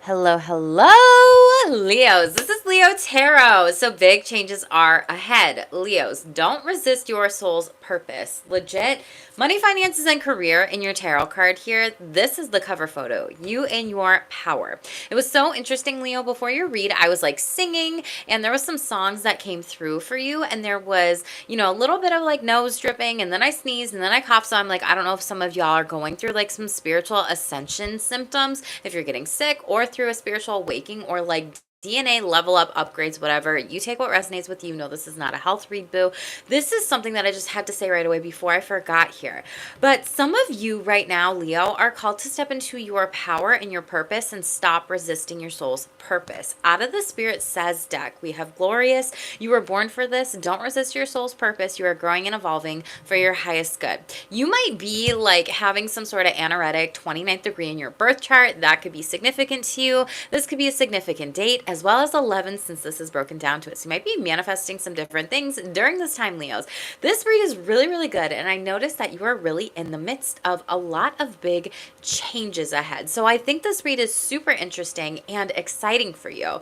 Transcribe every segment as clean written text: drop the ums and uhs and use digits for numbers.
Hello, hello, Leos. This is Leo Tarot. So big changes are ahead. Leos, don't resist your soul's purpose. Legit. Money, finances, and career in your tarot card here. This is the cover photo. You and your power. It was so interesting, Leo. Before your read, I was like singing, and there was some songs that came through for you, and there was, a little bit of like nose dripping, and then I sneezed, and then I coughed. So I'm like, I don't know if some of y'all are going through like some spiritual ascension symptoms, if you're getting sick or through a spiritual awakening or like DNA level up upgrades, whatever. You take what resonates with you. No, this is not a health read, boo. This is something that I just had to say right away before I forgot here. But some of you right now, Leo, are called to step into your power and your purpose and stop resisting your soul's purpose. Out of the Spirit Says deck, we have Glorious. You were born for this. Don't resist your soul's purpose. You are growing and evolving for your highest good. You might be like having some sort of anoretic 29th degree in your birth chart. That could be significant to you. This could be a significant date, as well as 11, since this is broken down to it. So you might be manifesting some different things during this time, Leos. This read is really, really good. And I noticed that you are really in the midst of a lot of big changes ahead. So I think this read is super interesting and exciting for you.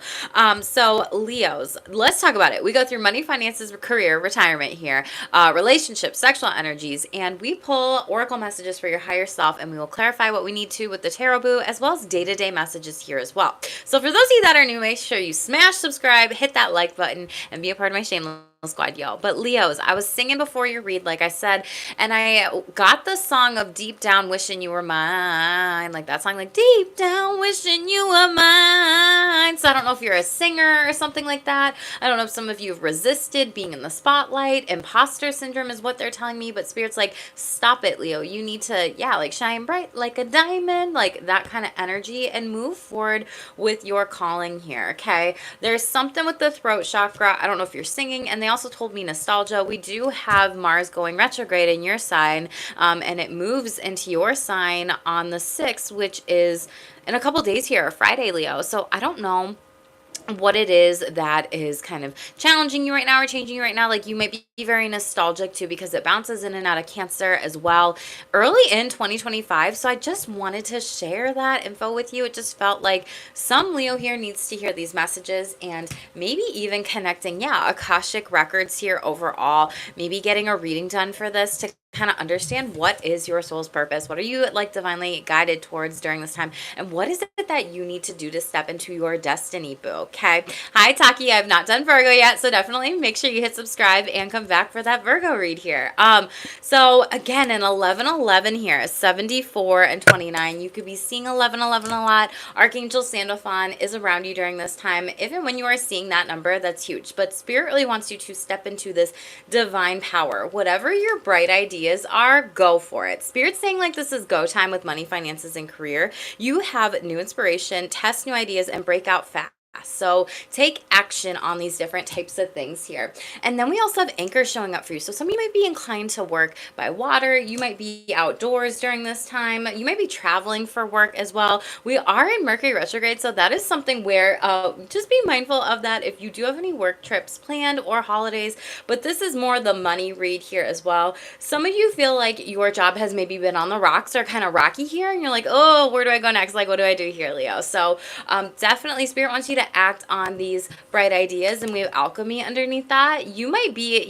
So Leos, let's talk about it. We go through money, finances, career, retirement here, relationships, sexual energies, and we pull oracle messages for your higher self, and we will clarify what we need to with the tarot boo, as well as day-to-day messages here as well. So for those of you that are new, make sure you smash subscribe, hit that like button, and be a part of my Shameless squad, y'all. But Leos, I was singing before your read, like I said, and I got the song of Deep Down Wishing You Were Mine, like that song, like Deep Down Wishing You Were Mine. So I don't know if you're a singer or something like that. I don't know if some of you have resisted being in the spotlight. Imposter syndrome is what they're telling me, but Spirit's like, stop it, Leo. You need to, like shine bright like a diamond, like that kind of energy, and move forward with your calling here, okay? There's something with the throat chakra. I don't know if you're singing, and they also told me nostalgia. We do have Mars going retrograde in your sign, and it moves into your sign on the 6th, which is in a couple days here, Friday, Leo. So I don't know what it is that is kind of challenging you right now or changing you right now. Like, you might be very nostalgic too, because it bounces in and out of Cancer as well early in 2025. So I just wanted to share that info with you. It just felt like some Leo here needs to hear these messages, and maybe even connecting, Akashic records here overall, maybe getting a reading done for this to kind of understand what is your soul's purpose. What are you like divinely guided towards during this time? And what is it that you need to do to step into your destiny, boo? Okay. Hi, Taki. I've not done Virgo yet, so definitely make sure you hit subscribe and come back for that Virgo read here. So again, in 1111 here, 74 and 29, you could be seeing 1111 a lot. Archangel Sandalphon is around you during this time. Even when you are seeing that number, that's huge. But Spirit really wants you to step into this divine power. Whatever your bright ideas are, go for it. Spirit's saying like this is go time with money, finances, and career. You have new inspiration, test new ideas, and break out fast. So take action on these different types of things here. And then we also have anchors showing up for you. So some of you might be inclined to work by water. You might be outdoors during this time. You might be traveling for work as well. We are in Mercury retrograde, so that is something where just be mindful of that if you do have any work trips planned or holidays. But this is more the money read here as well. Some of you feel like your job has maybe been on the rocks or kind of rocky here, and you're like, oh, where do I go next? Like, what do I do here, Leo? So definitely Spirit wants you to act on these bright ideas, and we have alchemy underneath that. You might be,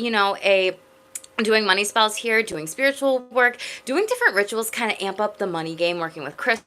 doing money spells here, doing spiritual work, doing different rituals, kind of amp up the money game, working with crystals,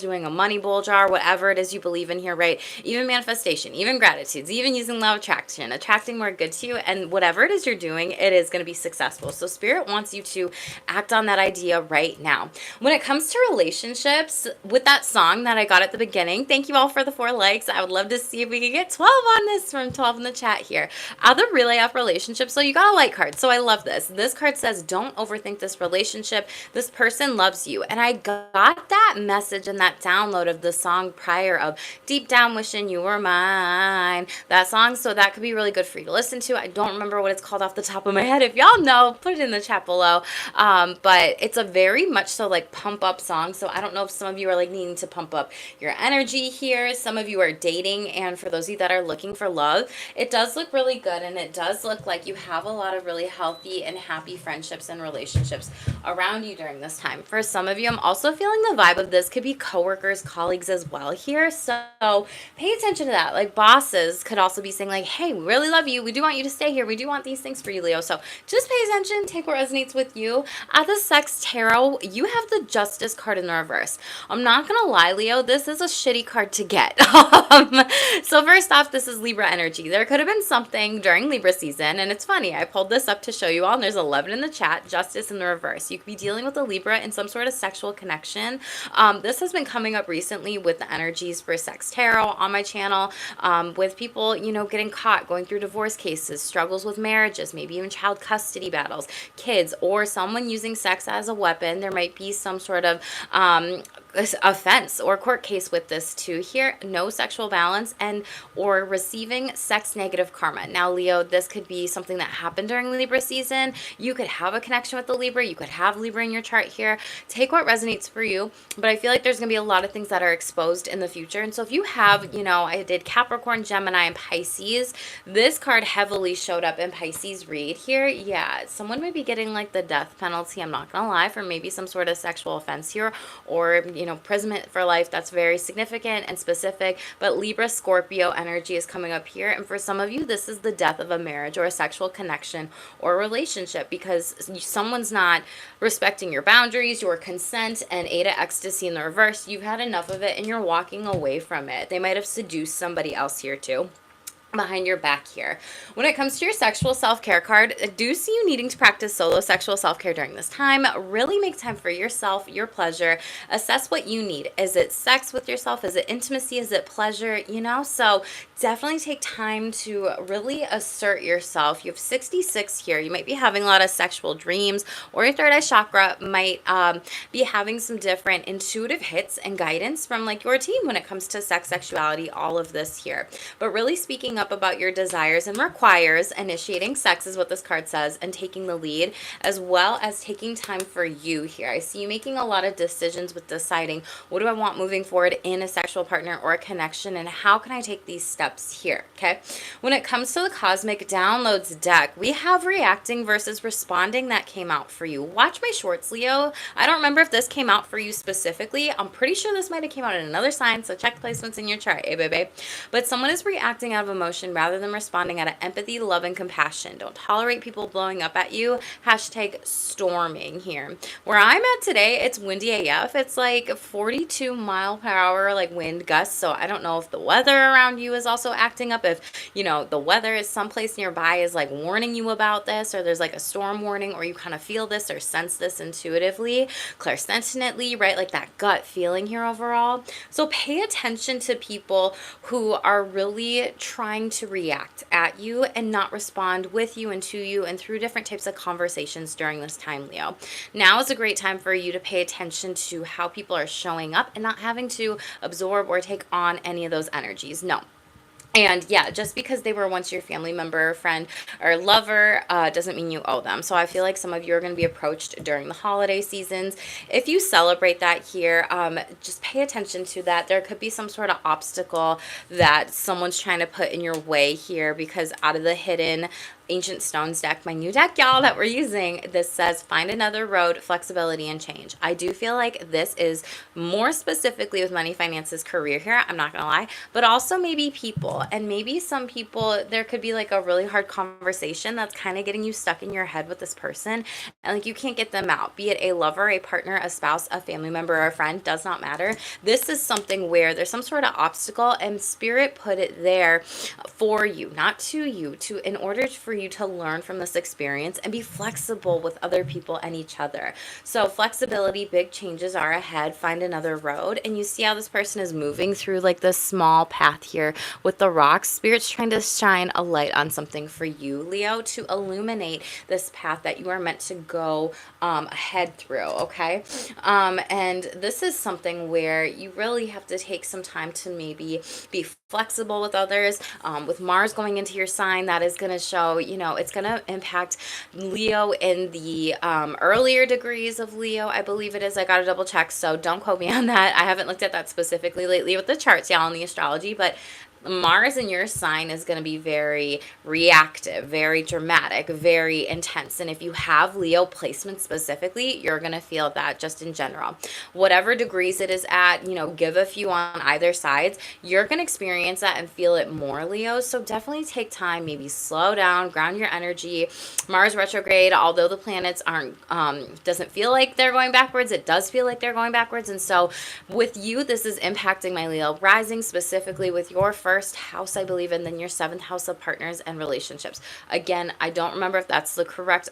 doing a money bowl jar, whatever it is you believe in here, right? Even manifestation, even gratitudes, even using law of attraction, attracting more good to you, and whatever it is you're doing, it is going to be successful. So Spirit wants you to act on that idea right now. When it comes to relationships, with that song that I got at the beginning, thank you all for the 4 likes. I would love to see if we could get 12 on this from 12 in the chat here. The relay of relationships, so you got a like card. So I love this. This card says, don't overthink this relationship. This person loves you. And I got that message and that download of the song prior of Deep Down Wishing You Were Mine, that song. So that could be really good for you to listen to. I don't remember what it's called off the top of my head. If y'all know, put it in the chat below. But it's a very much so like pump up song. So I don't know if some of you are like needing to pump up your energy here. Some of you are dating, and for those of you that are looking for love, it does look really good, and it does look like you have a lot of really healthy and happy friendships and relationships around you during this time. For some of you, I'm also feeling the vibe of this could be coworkers, colleagues as well here. So pay attention to that. Like bosses could also be saying like, hey, we really love you. We do want you to stay here. We do want these things for you, Leo. So just pay attention, take what resonates with you. At the Sex Tarot, you have the Justice card in the reverse. I'm not going to lie, Leo, this is a shitty card to get. So first off, this is Libra energy. There could have been something during Libra season, and it's funny. I pulled this up to show you all, and there's 11 in the chat, Justice in the reverse. You could be dealing with a Libra in some sort of sexual connection. This has been coming up recently with the energies for Sex Tarot on my channel, with people, getting caught, going through divorce cases, struggles with marriages, maybe even child custody battles, kids, or someone using sex as a weapon. There might be some sort of offense or court case with this too here. No sexual balance and or receiving sex negative karma. Now, Leo, this could be something that happened during Libra season. You could have a connection with the Libra. You could have Libra in your chart here. Take what resonates for you. But I feel like there's going to be a lot of things that are exposed in the future. And so if you have, I did Capricorn, Gemini, and Pisces, this card heavily showed up in Pisces read here. Yeah, someone might be getting like the death penalty. I'm not going to lie, for maybe some sort of sexual offense here, or, imprisonment for life. That's very significant and specific. But Libra, Scorpio energy is coming up here. And for some of you, this is the death of a marriage or a sexual connection or relationship, because someone's not respecting your boundaries, your consent, and Eight of Ecstasy in the reverse. You've had enough of it and you're walking away from it. They might have seduced somebody else here too, behind your back here. When it comes to your sexual self-care card, I do see you needing to practice solo sexual self-care during this time. Really make time for yourself, your pleasure. Assess what you need. Is it sex with yourself? Is it intimacy? Is it pleasure? So definitely take time to really assert yourself. You have 66 here. You might be having a lot of sexual dreams, or your third eye chakra might be having some different intuitive hits and guidance from like your team when it comes to sex, sexuality, all of this here. But really speaking up about your desires and requires initiating sex is what this card says, and taking the lead, as well as taking time for you here. I see you making a lot of decisions with deciding, what do I want moving forward in a sexual partner or a connection, and how can I take these steps here? Okay. When it comes to the Cosmic Downloads deck, we have reacting versus responding that came out for you. Watch my shorts, Leo. I don't remember if this came out for you specifically. I'm pretty sure this might have came out in another sign, so check placements in your chart, baby. But someone is reacting out of emotion rather than responding out of empathy, love, and compassion. Don't tolerate people blowing up at you. Hashtag storming here. Where I'm at today, it's windy AF. It's like 42 mile per hour like wind gusts. So I don't know if the weather around you is also acting up. If, the weather is someplace nearby is like warning you about this, or there's like a storm warning, or you kind of feel this or sense this intuitively, clairsentiently, right? Like that gut feeling here overall. So pay attention to people who are really trying to react at you and not respond with you and to you and through different types of conversations during this time, Leo. Now is a great time for you to pay attention to how people are showing up and not having to absorb or take on any of those energies. No. And yeah, just because they were once your family member, friend, or lover doesn't mean you owe them. So I feel like some of you are going to be approached during the holiday seasons. If you celebrate that here, just pay attention to that. There could be some sort of obstacle that someone's trying to put in your way here, because out of the hidden Ancient Stones deck, my new deck, y'all, that we're using, this says find another road, flexibility, and change. I do feel like this is more specifically with money, finances, career here, I'm not gonna lie, but also maybe people. And maybe some people, there could be like a really hard conversation that's kind of getting you stuck in your head with this person, and like you can't get them out. Be it a lover, a partner, a spouse, a family member, or a friend, does not matter. This is something where there's some sort of obstacle, and spirit put it there for you, not to you, in order for you to learn from this experience and be flexible with other people and each other. So flexibility, big changes are ahead. Find another road. And you see how this person is moving through like this small path here with the rocks. Spirit's trying to shine a light on something for you, Leo, to illuminate this path that you are meant to go ahead through. Okay. And this is something where you really have to take some time to maybe be flexible with others. With Mars going into your sign, that is going to show, it's going to impact Leo in the earlier degrees of Leo, I believe it is. I got to double check, so don't quote me on that. I haven't looked at that specifically lately with the charts, y'all, in the astrology, but Mars in your sign is going to be very reactive, very dramatic, very intense. And if you have Leo placement specifically, you're going to feel that just in general. Whatever degrees it is at, give a few on either sides. You're going to experience that and feel it more, Leo. So definitely take time, maybe slow down, ground your energy. Mars retrograde, although the planets aren't, doesn't feel like they're going backwards, it does feel like they're going backwards. And so with you, this is impacting my Leo rising, specifically with your first house, I believe, and then your seventh house of partners and relationships. Again, I don't remember if that's the correct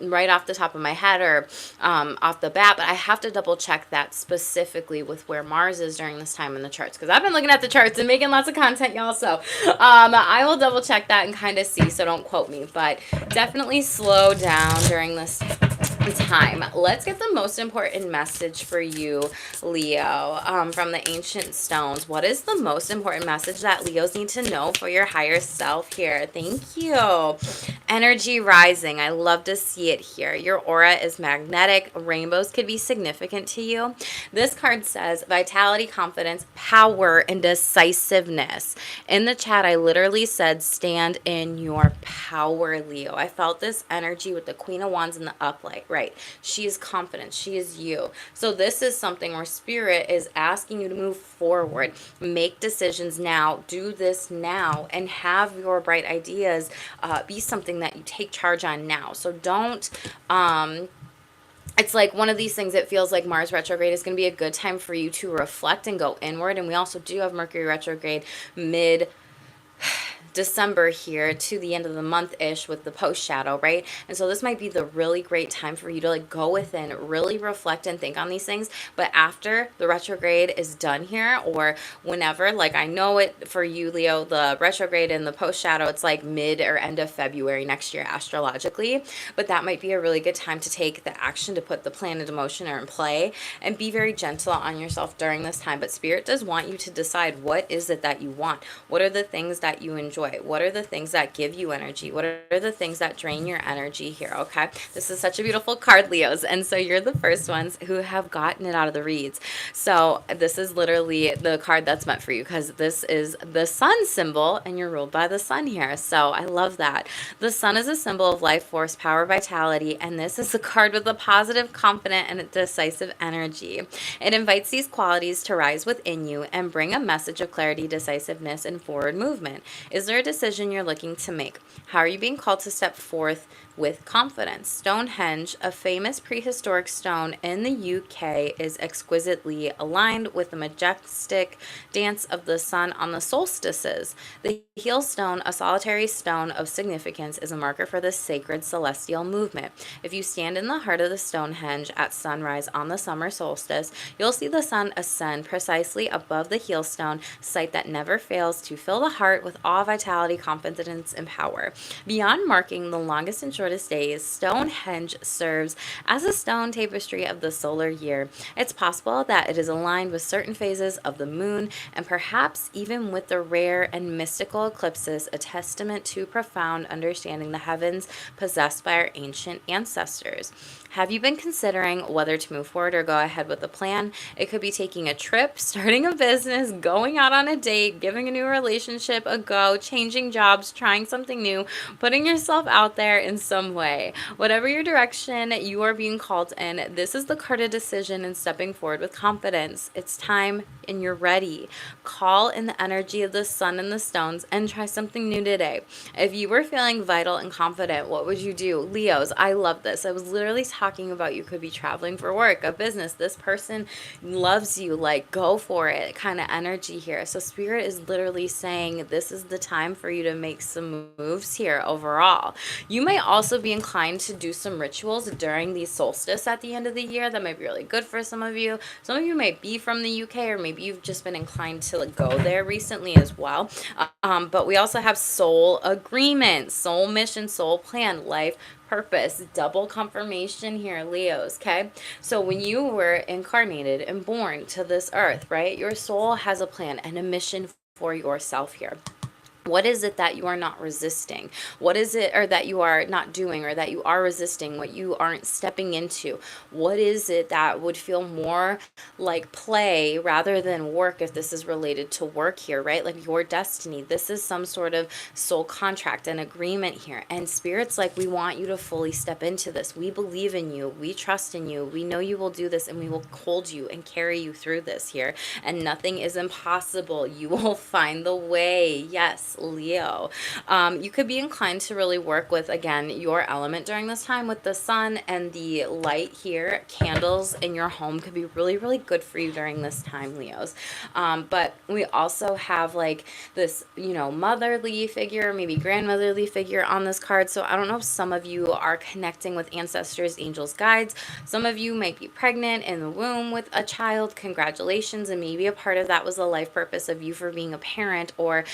right off the top of my head or off the bat, but I have to double check that specifically with where Mars is during this time in the charts, because I've been looking at the charts and making lots of content, y'all. So I will double check that and kind of see, so don't quote me, but definitely slow down during this time. Let's get the most important message for you, Leo, from the ancient stones. What is the most important message that Leos need to know for your higher self here? Thank you. Energy rising. I love to see it here. Your aura is magnetic. Rainbows could be significant to you. This card says vitality, confidence, power, and decisiveness. In the chat, I literally said stand in your power, Leo. I felt this energy with the Queen of Wands in the upright. Right. She is confident. She is you. So this is something where Spirit is asking you to move forward, make decisions now, do this now, and have your bright ideas be something that you take charge on now. So don't, it's like one of these things that feels like Mars retrograde is going to be a good time for you to reflect and go inward. And we also do have Mercury retrograde mid December here to the end of the month-ish with the post shadow, right? And so this might be the really great time for you to like go within, really reflect and think on these things. But after the retrograde is done here, or whenever, like I know it for you, Leo, the retrograde and the post shadow, it's like mid or end of February next year astrologically. But that might be a really good time to take the action to put the plan into motion or in play, and be very gentle on yourself during this time. But Spirit does want you to decide, what is it that you want? What are the things that you enjoy? What are the things that give you energy? What are the things that drain your energy here? Okay. This is such a beautiful card, Leos. And so you're the first ones who have gotten it out of the reads. So this is literally the card that's meant for you, because this is the sun symbol and you're ruled by the sun here. So I love that. The sun is a symbol of life force, power, vitality. And this is a card with a positive, confident, and decisive energy. It invites these qualities to rise within you and bring a message of clarity, decisiveness, and forward movement. Is there a decision you're looking to make? How are you being called to step forth with confidence? Stonehenge, a famous prehistoric stone in the UK, is exquisitely aligned with the majestic dance of the sun on the solstices. The heel stone, a solitary stone of significance, is a marker for the sacred celestial movement. If you stand in the heart of the Stonehenge at sunrise on the summer solstice, you'll see the sun ascend precisely above the heel stone, sight that never fails to fill the heart with awe, vitality, confidence, and power. Beyond marking the longest and shortest days, Stonehenge serves as a stone tapestry of the solar year. It's possible that it is aligned with certain phases of the moon, and perhaps even with the rare and mystical eclipses, a testament to profound understanding the heavens possessed by our ancient ancestors. Have you been considering whether to move forward or go ahead with a plan? It could be taking a trip, starting a business, going out on a date, giving a new relationship a go, changing jobs, trying something new, putting yourself out there in some way. Whatever your direction you are being called in, this is the card of decision and stepping forward with confidence. It's time and you're ready. Call in the energy of the sun and the stones and try something new today. If you were feeling vital and confident, what would you do? Leos, I love this. I was literally talking about you could be traveling for work, a business. This person loves you, like go for it kind of energy here. So Spirit is literally saying this is the time for you to make some moves here overall. You might also be inclined to do some rituals during the solstice at the end of the year. That might be really good for some of you. Some of you might be from the UK, or maybe you've just been inclined to like go there recently as well. But we also have soul agreement, soul mission, soul plan, life purpose, double confirmation here, Leos. Okay, so when you were incarnated and born to this earth, right, your soul has a plan and a mission for yourself here. What is it that you are not resisting? What is it, or that you are not doing, or that you are resisting, what you aren't stepping into? What is it that would feel more like play rather than work, if this is related to work here, right? Like your destiny. This is some sort of soul contract and agreement here. And Spirit's like, we want you to fully step into this. We believe in you. We trust in you. We know you will do this, and we will hold you and carry you through this here. And nothing is impossible. You will find the way. Yes, Leo. You could be inclined to really work with, again, your element during this time with the sun and the light here. Candles in your home could be really, really good for you during this time, Leos. But we also have like this, motherly figure, maybe grandmotherly figure on this card. So I don't know if some of you are connecting with ancestors, angels, guides. Some of you might be pregnant in the womb with a child. Congratulations. And maybe a part of that was the life purpose of you for being a parent, or,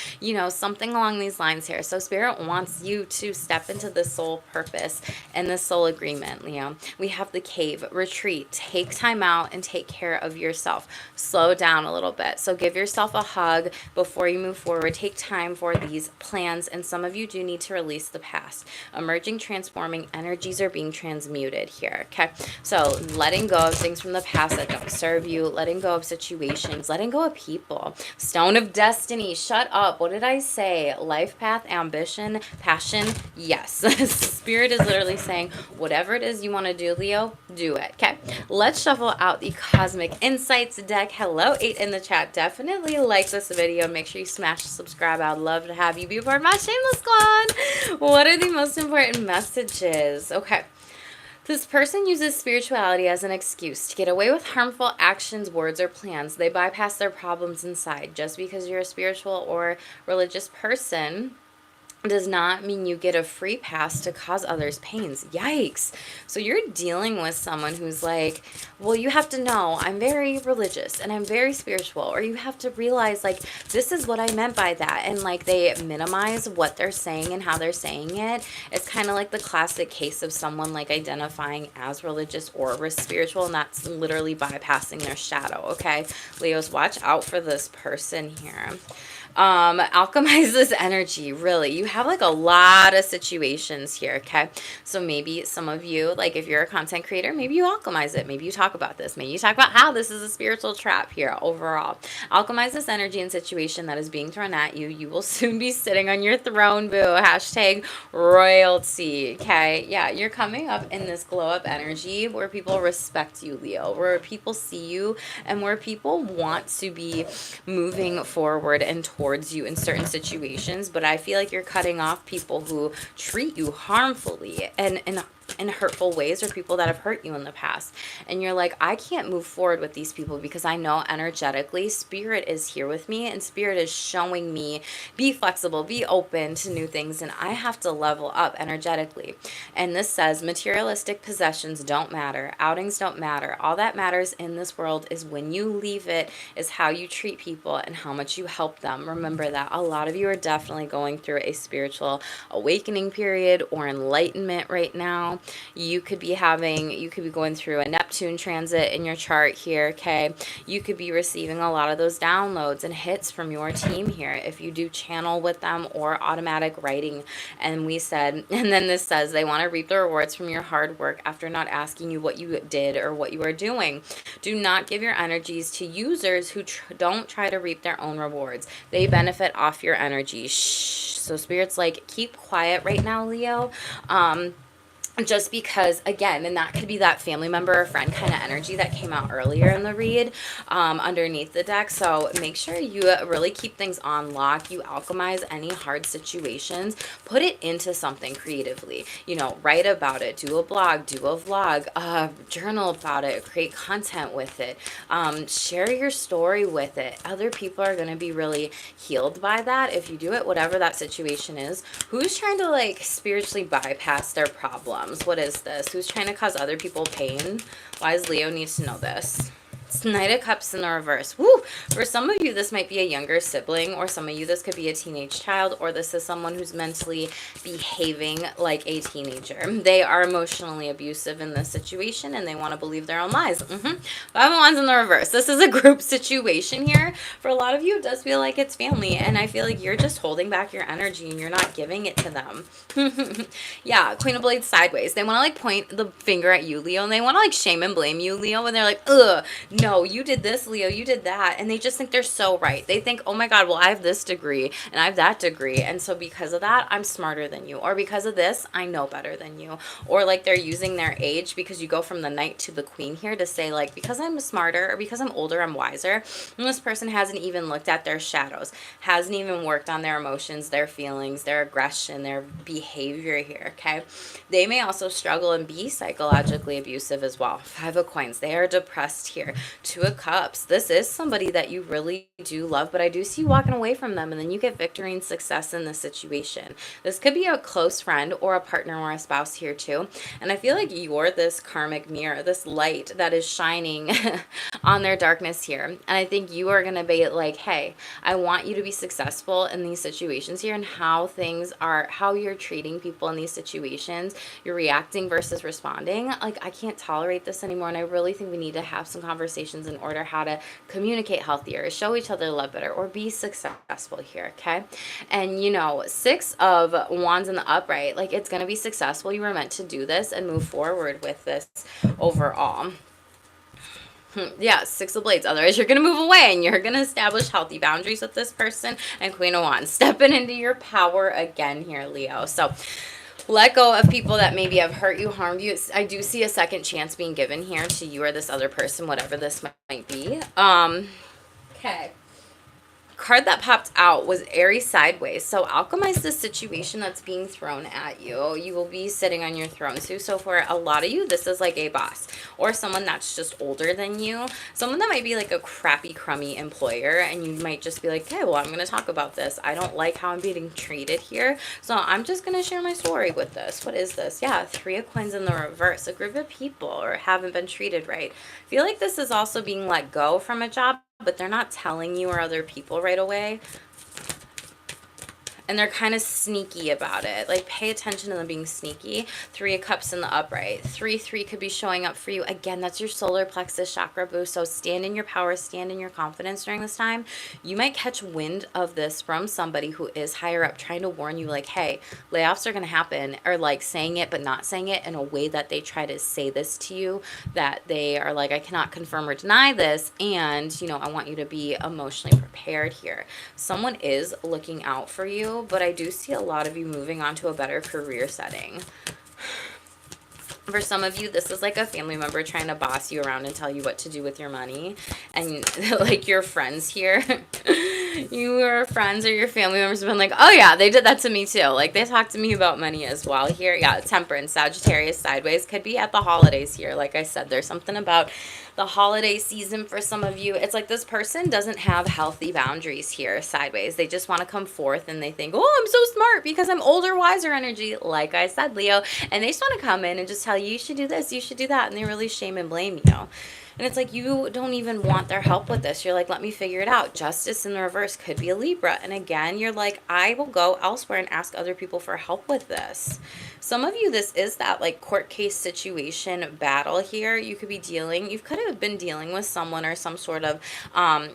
something along these lines here. So Spirit wants you to step into the soul purpose and the soul agreement, Leo. We have the cave, retreat, take time out and take care of yourself. Slow down a little bit. So give yourself a hug before you move forward. Take time for these plans. And some of you do need to release the past. Emerging, transforming energies are being transmuted here. Okay. So letting go of things from the past that don't serve you, letting go of situations, letting go of people. Stone of destiny. Shut up. What did I say? Life path, ambition, passion. Yes. Spirit is literally saying, whatever it is you want to do, Leo, do it. Okay. Let's shuffle out the Cosmic Insights deck. Hello, 8 in the chat. Definitely like this video. Make sure you smash the subscribe. I'd love to have you be part of my Shameless Squad. What are the most important messages? Okay. This person uses spirituality as an excuse to get away with harmful actions, words, or plans. They bypass their problems inside. Just because you're a spiritual or religious person does not mean you get a free pass to cause others pains. Yikes. So you're dealing with someone who's like, well, you have to know I'm very religious and I'm very spiritual, or you have to realize like, this is what I meant by that. And like they minimize what they're saying and how they're saying it. It's kind of like the classic case of someone like identifying as religious or spiritual, and that's literally bypassing their shadow. Okay. Leos, watch out for this person here. Alchemize this energy. Really, you have like a lot of situations here. Okay, so maybe some of you, like if you're a content creator, maybe you alchemize it. Maybe you talk about this. Maybe you talk about how this is a spiritual trap here. Overall, alchemize this energy and situation that is being thrown at you. You will soon be sitting on your throne, boo. Hashtag royalty. Okay, yeah, you're coming up in this glow up energy where people respect you, Leo, where people see you and where people want to be moving forward and towards you in certain situations. But I feel like you're cutting off people who treat you harmfully and in hurtful ways, or people that have hurt you in the past. And you're like, I can't move forward with these people because I know energetically Spirit is here with me, and Spirit is showing me be flexible, be open to new things, and I have to level up energetically. And this says materialistic possessions don't matter, outings don't matter. All that matters in this world is when you leave it, is how you treat people and how much you help them. Remember that a lot of you are definitely going through a spiritual awakening period or enlightenment right now. You could be going through a Neptune transit in your chart here. Okay, you could be receiving a lot of those downloads and hits from your team here if you do channel with them or automatic writing. And then this says they want to reap the rewards from your hard work after not asking you what you did or what you are doing. Do not give your energies to users who don't try to reap their own rewards. They benefit off your energy. Shh. So Spirit's like, keep quiet right now, Leo. Just because, again, and that could be that family member or friend kind of energy that came out earlier in the read underneath the deck. So make sure you really keep things on lock. You alchemize any hard situations, put it into something creatively, write about it, do a blog, do a vlog, journal about it, create content with it, share your story with it. Other people are going to be really healed by that if you do it, whatever that situation is. Who's trying to like spiritually bypass their problems? What is this? Who's trying to cause other people pain? Why does Leo need to know this? It's Knight of Cups in the reverse. Woo! For some of you, this might be a younger sibling, or some of you, this could be a teenage child, or this is someone who's mentally behaving like a teenager. They are emotionally abusive in this situation, and they want to believe their own lies. Five of Wands in the reverse. This is a group situation here. For a lot of you, it does feel like it's family, and I feel like you're just holding back your energy, and you're not giving it to them. Yeah, Queen of Blades sideways. They want to, like, point the finger at you, Leo, and they want to, like, shame and blame you, Leo, and they're like, ugh, no, you did this, Leo, you did that. And they just think they're so right. They think, oh my God, well, I have this degree and I have that degree. And so because of that, I'm smarter than you. Or because of this, I know better than you. Or like they're using their age, because you go from the Knight to the Queen here, to say like, because I'm smarter or because I'm older, I'm wiser. And this person hasn't even looked at their shadows, hasn't even worked on their emotions, their feelings, their aggression, their behavior here, okay? They may also struggle and be psychologically abusive as well. Five of Coins. They are depressed here. Two of Cups. This is somebody that you really do love, but I do see you walking away from them, and then you get victory and success in this situation. This could be a close friend or a partner or a spouse here too. And I feel like you're this karmic mirror, this light that is shining on their darkness here. And I think you are going to be like, hey, I want you to be successful in these situations here, and how things are, how you're treating people in these situations, you're reacting versus responding. Like, I can't tolerate this anymore, and I really think we need to have some conversations in order how to communicate healthier, show each other love better, or be successful here, okay? And, you know, Six of Wands in the upright, like, it's going to be successful. You were meant to do this and move forward with this overall. Yeah, Six of Blades. Otherwise, you're going to move away, and you're going to establish healthy boundaries with this person. And Queen of Wands, stepping into your power again here, Leo. So let go of people that maybe have hurt you, harmed you. I do see a second chance being given here to you or this other person, whatever this might be. Okay. Card that popped out was Aries sideways. So alchemize the situation that's being thrown at you. You will be sitting on your throne too. So for a lot of you, this is like a boss or someone that's just older than you. Someone that might be like a crappy, crummy employer. And you might just be like, okay, well, I'm going to talk about this. I don't like how I'm being treated here. So I'm just going to share my story with this. What is this? Yeah, Three of Coins in the reverse. A group of people or haven't been treated right. I feel like this is also being let go from a job, but they're not telling you or other people right away. And they're kind of sneaky about it. Like, pay attention to them being sneaky. Three of Cups in the upright. 3-3 could be showing up for you. Again, that's your solar plexus chakra boost. So stand in your power, stand in your confidence during this time. You might catch wind of this from somebody who is higher up, trying to warn you, like, hey, layoffs are going to happen. Or like saying it but not saying it in a way that they try to say this to you, that they are like, I cannot confirm or deny this, and, you know, I want you to be emotionally prepared here. Someone is looking out for you, but I do see a lot of you moving on to a better career setting. For some of you, this is like a family member trying to boss you around and tell you what to do with your money. And like your friends here, your friends or your family members have been like, oh yeah, they did that to me too. Like, they talked to me about money as well here. Yeah, Temperance, Sagittarius sideways could be at the holidays here. Like I said, there's something about the holiday season for some of you. It's like this person doesn't have healthy boundaries here sideways. They just want to come forth and they think, oh, I'm so smart because I'm older, wiser energy, like I said, Leo. And they just want to come in and just tell you should do this, you should do that. And they really shame and blame you. And it's like you don't even want their help with this. You're like, let me figure it out. Justice in the reverse could be a Libra. And again, you're like, I will go elsewhere and ask other people for help with this. Some of you, this is that like court case situation battle here. You could be you could have been dealing with someone or some sort of,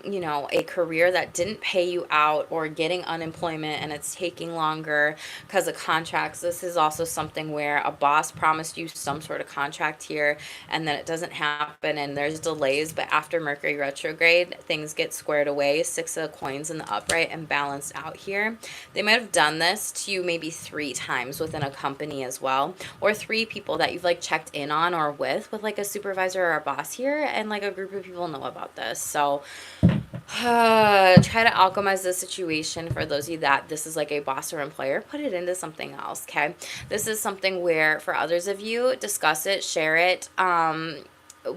you know, a career that didn't pay you out, or getting unemployment and it's taking longer because of contracts. This is also something where a boss promised you some sort of contract here and then it doesn't happen and there's delays, but after Mercury retrograde, things get squared away. Six of Coins in the upright and balanced out here. They might have done this to you maybe 3 times within a company as well, or 3 people that you've like checked in on or with like a supervisor or a boss here, and like a group of people know about this. So try to alchemize the situation. For those of you that this is like a boss or employer, put it into something else, okay? This is something where for others of you, discuss it, share it,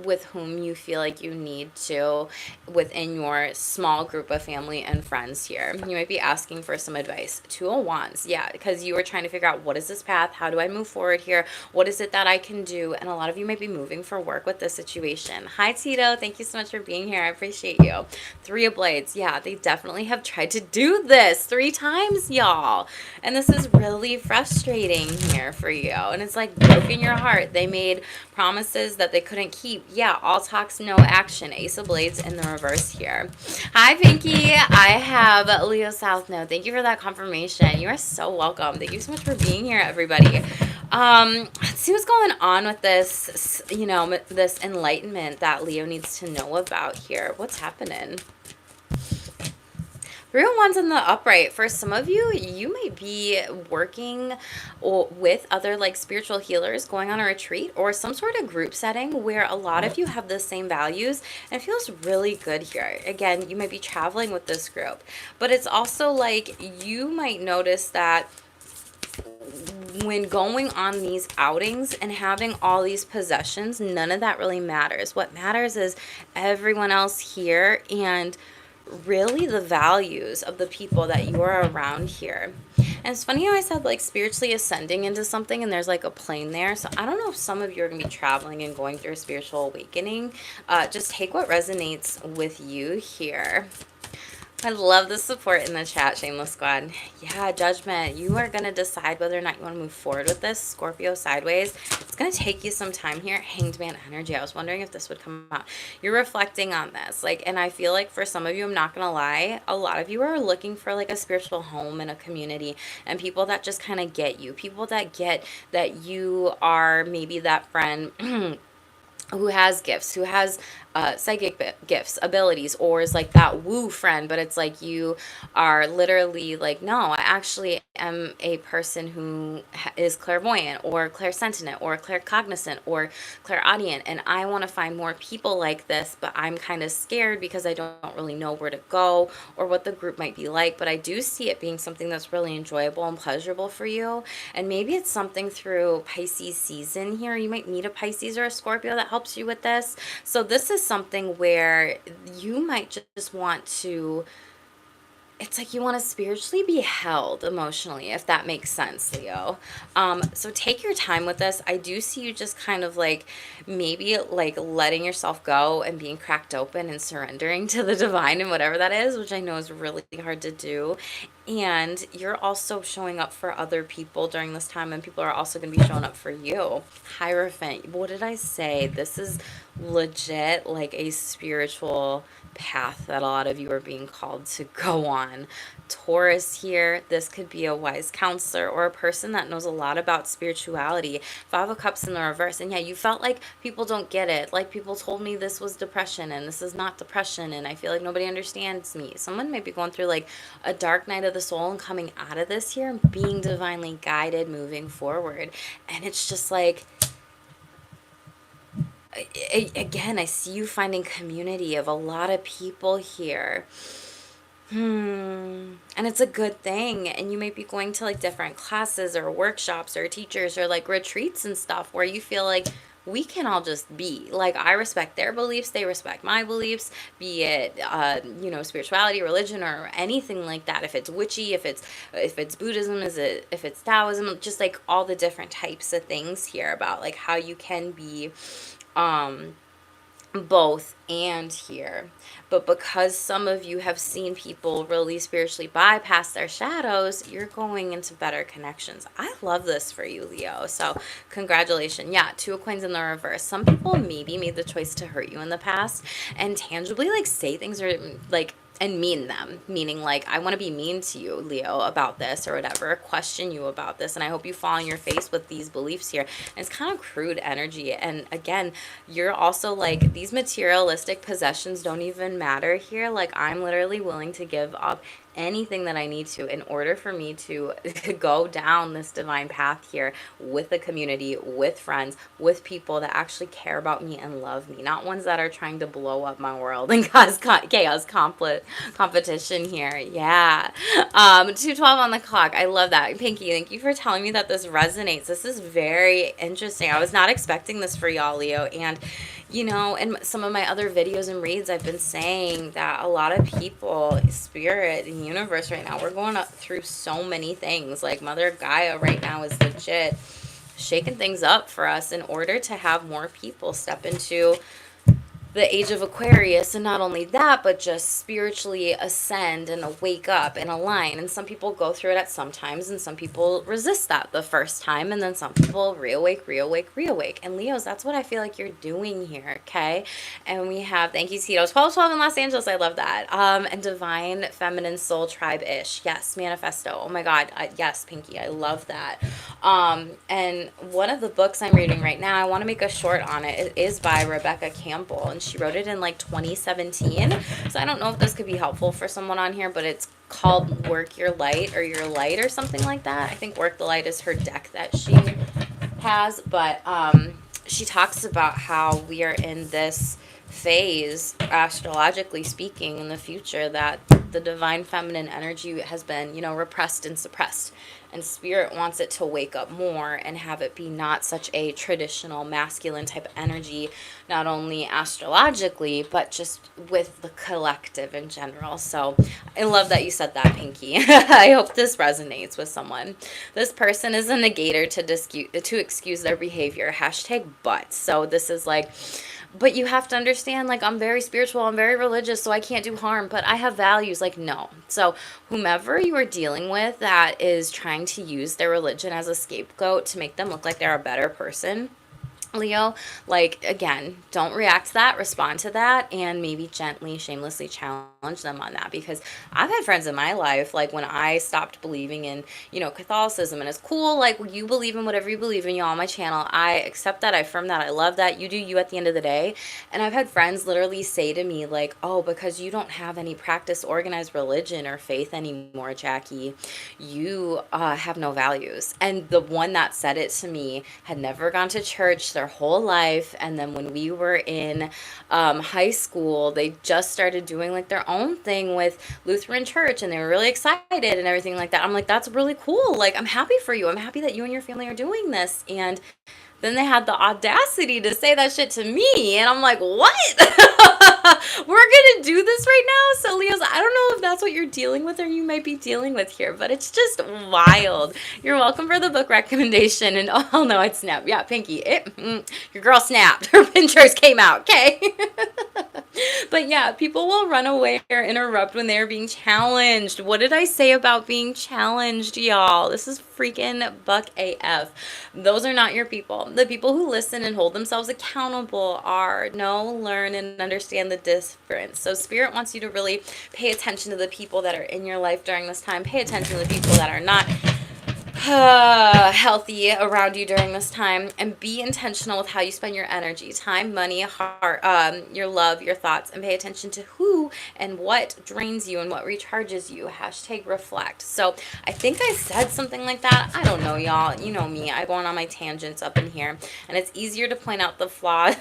with whom you feel like you need to within your small group of family and friends here. You might be asking for some advice. Two of Wands, yeah, because you are trying to figure out, what is this path? How do I move forward here? What is it that I can do? And a lot of you might be moving for work with this situation. Hi, Tito. Thank you so much for being here. I appreciate you. Three of Blades. Yeah, they definitely have tried to do this 3 times, y'all. And this is really frustrating here for you. And it's like broken your heart. They made promises that they couldn't keep. Yeah, all talks, no action. Ace of Blades in the reverse here. Hi, Pinky. I have Leo South Node. Thank you for that confirmation. You are so welcome. Thank you so much for being here, everybody. Let's see what's going on with this, this enlightenment that Leo needs to know about here. What's happening? 3 of Wands in the upright. For some of you, you might be working with other like spiritual healers, going on a retreat or some sort of group setting where a lot of you have the same values, and it feels really good here. Again, you might be traveling with this group, but it's also like you might notice that when going on these outings and having all these possessions, none of that really matters. What matters is everyone else here and really the values of the people that you are around here. And it's funny how I said like spiritually ascending into something and there's like a plane there. So I don't know if some of you are going to be traveling and going through a spiritual awakening. Just take what resonates with you here. I love the support in the chat, Shameless Squad. Yeah, judgment. You are going to decide whether or not you want to move forward with this. Scorpio sideways. It's going to take you some time here. Hanged Man energy. I was wondering if this would come out. You're reflecting on this. And I feel like for some of you, I'm not going to lie, a lot of you are looking for like a spiritual home and a community and people that just kind of get you. People that get that you are maybe that friend who has gifts, who has psychic gifts, abilities, or is like that woo friend, but it's like you are literally like, no, I actually am a person who is clairvoyant or clairsentient or claircognizant or clairaudient, and I want to find more people like this, but I'm kind of scared because I don't really know where to go or what the group might be like, but I do see it being something that's really enjoyable and pleasurable for you, and maybe it's something through Pisces season here. You might meet a Pisces or a Scorpio that helps you with this. So this is something where you might just want to, it's like you want to spiritually be held emotionally, if that makes sense, Leo. So take your time with this. I do see you just kind of like maybe like letting yourself go and being cracked open and surrendering to the divine and whatever that is, which I know is really hard to do. And you're also showing up for other people during this time, and people are also going to be showing up for you. Hierophant, what did I say? This is legit like a spiritual path that a lot of you are being called to go on. Taurus here, this could be a wise counselor or a person that knows a lot about spirituality. 5 of Cups in the reverse. And yeah, you felt like people don't get it. Like people told me this was depression and this is not depression, and I feel like nobody understands me. Someone might be going through like a dark night of the soul and coming out of this here and being divinely guided moving forward. And it's just like, again, I see you finding community of a lot of people here. And it's a good thing. And you might be going to like different classes or workshops or teachers or like retreats and stuff where you feel like we can all just be like, I respect their beliefs, they respect my beliefs, be it spirituality, religion, or anything like that. If it's witchy, if it's Buddhism, if it's Taoism, just like all the different types of things here about like how you can be both and here. But because some of you have seen people really spiritually bypass their shadows, you're going into better connections. I love this for you, Leo. So congratulations. Yeah, 2 of Coins in the reverse. Some people maybe made the choice to hurt you in the past and tangibly like say things or like and mean them, meaning like, I want to be mean to you, Leo, about this or whatever, question you about this, and I hope you fall on your face with these beliefs here. And it's kind of crude energy. And again, you're also like, these materialistic possessions don't even matter here. Like, I'm literally willing to give up anything that I need to in order for me to go down this divine path here with a community, with friends, with people that actually care about me and love me, not ones that are trying to blow up my world and cause chaos, competition here. Yeah. 2:12 on the clock. I love that. Pinky, thank you for telling me that this resonates. This is very interesting. I was not expecting this for y'all, Leo. And You know, in some of my other videos and reads, I've been saying that a lot of people, spirit and universe right now, we're going up through so many things. Like Mother Gaia right now is legit shaking things up for us in order to have more people step into the age of Aquarius, and not only that, but just spiritually ascend and wake up and align. And some people go through it at some times, and some people resist that the first time, and then some people reawake, reawake, reawake. And Leos, that's what I feel like you're doing here, okay? And we have, thank you, Tito, 1212 in Los Angeles. I love that. And Divine Feminine Soul Tribe ish. Yes, Manifesto. Oh my God. Yes, Pinky. I love that. And one of the books I'm reading right now, I want to make a short on it. It is by Rebecca Campbell, and she wrote it in like 2017. So I don't know if this could be helpful for someone on here, but it's called Work Your Light or Your Light or something like that. I think Work the Light is her deck that she has, but she talks about how we are in this phase, astrologically speaking, in the future, that the divine feminine energy has been, you know, repressed and suppressed, and spirit wants it to wake up more and have it be not such a traditional masculine type of energy, not only astrologically but just with the collective in general. So I love that you said that, Pinky. I hope this resonates with someone. This person is a negator to excuse their behavior, hashtag but. So this is like, but you have to understand, like, I'm very spiritual, I'm very religious, so I can't do harm, but I have values. Like, no. So whomever you are dealing with that is trying to use their religion as a scapegoat to make them look like they're a better person, Leo, like, again, don't react to that, respond to that, and maybe gently, shamelessly challenge them on that. Because I've had friends in my life, like, when I stopped believing in, you know, Catholicism, and it's cool, like, you believe in whatever you believe in, you on my channel, I accept that, I affirm that, I love that, you do you at the end of the day. And I've had friends literally say to me, like, oh, because you don't have any practice, organized religion or faith anymore, Jackie, you have no values. And the one that said it to me had never gone to church their whole life, and then when we were in high school, they just started doing like their own thing with Lutheran church, and they were really excited and everything like that. I'm like, that's really cool. Like, I'm happy for you. I'm happy that you and your family are doing this. And then they had the audacity to say that shit to me, and I'm like, what? We're gonna do this right now? So Leos, I don't know if that's what you're dealing with or you might be dealing with here, but it's just wild. You're welcome for the book recommendation. And oh no, it snapped. Yeah, Pinky, your girl snapped. Her Pinterest came out, okay? But yeah, people will run away or interrupt when they're being challenged. What did I say about being challenged, y'all? This is freaking buck AF. Those are not your people. The people who listen and hold themselves accountable know, learn, and understand the difference. So spirit wants you to really pay attention to the people that are in your life during this time. Pay attention to the people that are not healthy around you during this time, and be intentional with how you spend your energy, time, money, heart, your love, your thoughts, and pay attention to who and what drains you and what recharges you. Hashtag reflect. So I think I said something like that. I don't know, y'all. You know me. I go on my tangents up in here, and it's easier to point out the flaw.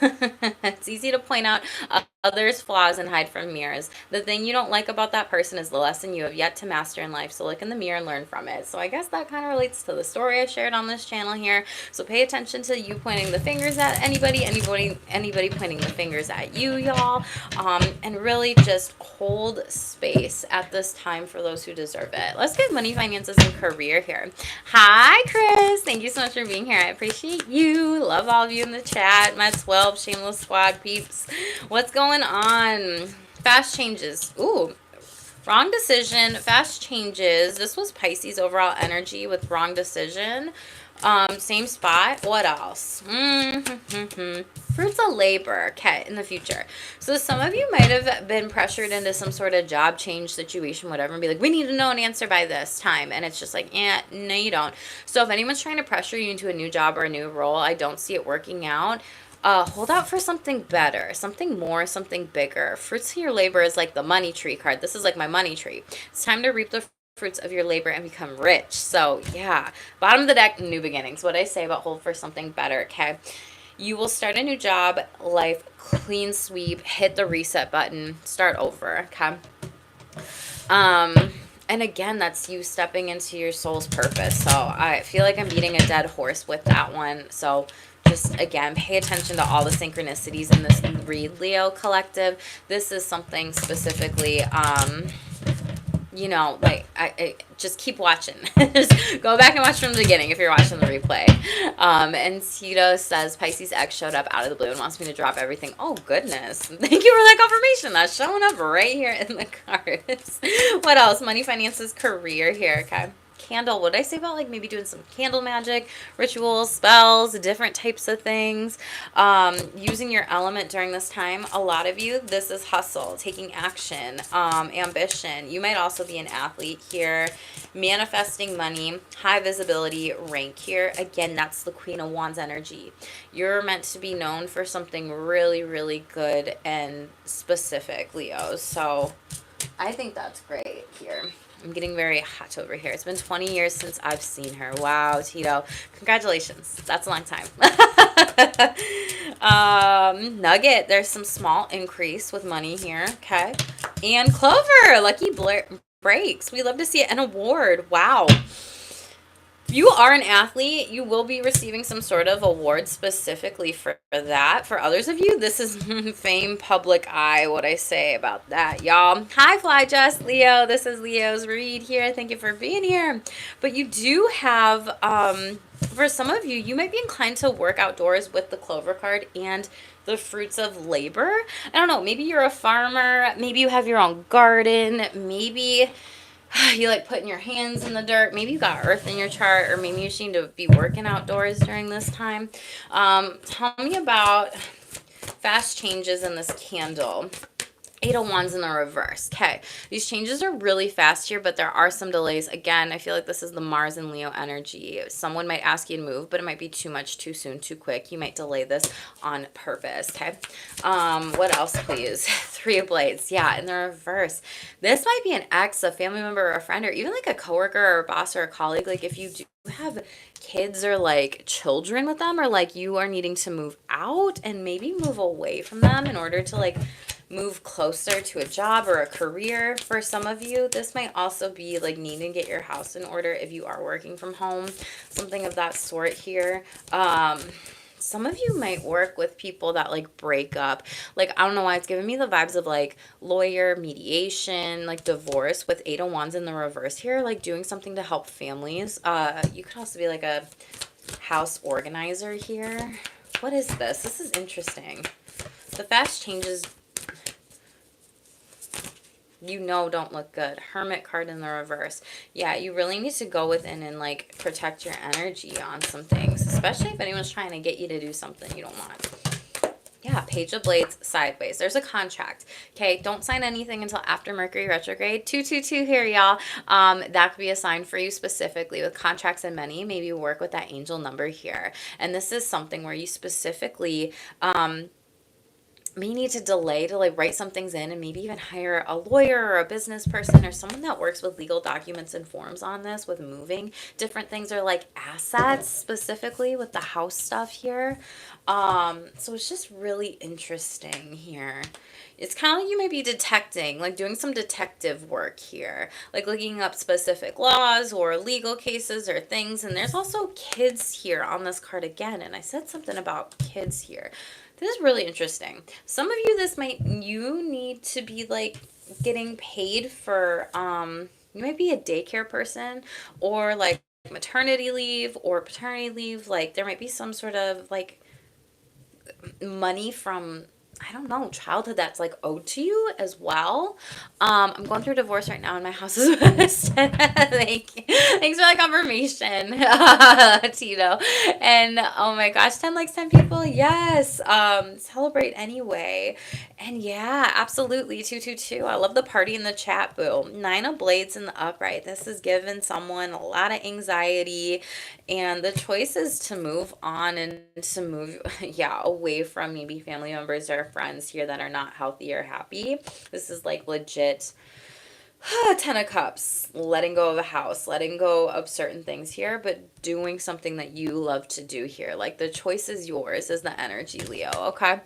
It's easy to point out others' flaws and hide from mirrors. The thing you don't like about that person is the lesson you have yet to master in life. So look in the mirror and learn from it. So I guess that kind of relates to the story I shared on this channel here. So pay attention to you pointing the fingers at anybody pointing the fingers at you, y'all. And really just hold space at this time for those who deserve it. Let's get money, finances, and career here. Hi, Chris. Thank you so much for being here. I appreciate you. Love all of you in the chat. My 12 Shameless Squad peeps. What's going on? Fast changes. Ooh. Wrong decision, fast changes. This was Pisces overall energy with wrong decision. Same spot. What else? Fruits of labor. Okay, in the future. So some of you might have been pressured into some sort of job change situation, whatever, and be like, we need to know an answer by this time. And it's just like, no, you don't. So if anyone's trying to pressure you into a new job or a new role, I don't see it working out. Hold out for something better, something more, something bigger. Fruits of your labor is like the money tree card. This is like my money tree. It's time to reap the fruits of your labor and become rich. So yeah, bottom of the deck, new beginnings. What I say about hold for something better, okay? You will start a new job, life, clean sweep, hit the reset button, start over, okay? And again, that's you stepping into your soul's purpose. So I feel like I'm beating a dead horse with that one. So just, again, pay attention to all the synchronicities in this read, Leo collective. This is something specifically, you know, like I just keep watching. Just go back and watch from the beginning if you're watching the replay. And Tito says Pisces X showed up out of the blue and wants me to drop everything. Oh goodness! Thank you for that confirmation. That's showing up right here in the cards. What else? Money, finances, career here. Okay. Candle. What did I say about like maybe doing some candle magic, rituals, spells, different types of things, using your element during this time? A lot of you, this is hustle, taking action, ambition. You might also be an athlete here, manifesting money, high visibility, rank here. Again, that's the Queen of Wands energy. You're meant to be known for something really, really good and specific, Leo. So I think that's great here. I'm getting very hot over here. It's been 20 years since I've seen her. Wow, Tito. Congratulations. That's a long time. Nugget. There's some small increase with money here. Okay. And Clover. Lucky breaks. We love to see it. An award. Wow. If you are an athlete, you will be receiving some sort of award specifically for that. For others of you, this is fame, public eye, what I say about that, y'all. Hi, Fly Just Leo. This is Leo's read here. Thank you for being here. But you do have, for some of you, you might be inclined to work outdoors with the Clover card and the fruits of labor. I don't know. Maybe you're a farmer. Maybe you have your own garden. Maybe you like putting your hands in the dirt. Maybe you got earth in your chart, or maybe you seem to be working outdoors during this time. Tell me about fast changes in this candle. Eight of Wands in the reverse. Okay, these changes are really fast here, but there are some delays. Again, I feel like this is the Mars and Leo energy. Someone might ask you to move, but it might be too much, too soon, too quick. You might delay this on purpose. Okay, what else, please? Three of Blades. Yeah, in the reverse. This might be an ex, a family member, or a friend, or even like a coworker or a boss or a colleague. Like if you do have kids or like children with them, or like you are needing to move out and maybe move away from them in order to like move closer to a job or a career. For some of you, this might also be like needing to get your house in order if you are working from home, something of that sort here. Some of you might work with people that like break up. Like, I don't know why it's giving me the vibes of like lawyer, mediation, like divorce with Eight of Wands in the reverse here, like doing something to help families. You could also be like a house organizer here. What is this? This is interesting. The fast changes, you know, don't look good. Hermit card in the reverse. Yeah, you really need to go within and like protect your energy on some things, especially if anyone's trying to get you to do something you don't want. Yeah, Page of Blades sideways. There's a contract. Okay, don't sign anything until after Mercury retrograde. 222 here, y'all. That could be a sign for you specifically with contracts and money. Maybe work with that angel number here. And this is something where you specifically may need to delay to like write some things in, and maybe even hire a lawyer or a business person or someone that works with legal documents and forms on this, with moving different things or like assets specifically with the house stuff here. So it's just really interesting here. It's kind of like you might be detecting, like doing some detective work here, like looking up specific laws or legal cases or things. And there's also kids here on this card again. And I said something about kids here. This is really interesting. Some of you, you need to be like getting paid for, you might be a daycare person or like maternity leave or paternity leave. Like there might be some sort of like money from, I don't know, childhood that's like owed to you as well. I'm going through a divorce right now and my house is Thank you. Thanks for that confirmation, Tito. And oh my gosh, 10 likes, 10 people. Yes. Celebrate anyway. And yeah, absolutely. 222. I love the party in the chat, boo. 9 of Blades in the upright. This is giving someone a lot of anxiety, and the choice is to move on and to move, yeah, away from maybe family members or friends here that are not healthy or happy. This is like legit 10 of Cups, letting go of a house, letting go of certain things here, but doing something that you love to do here. Like the choice is yours is the energy, Leo, okay?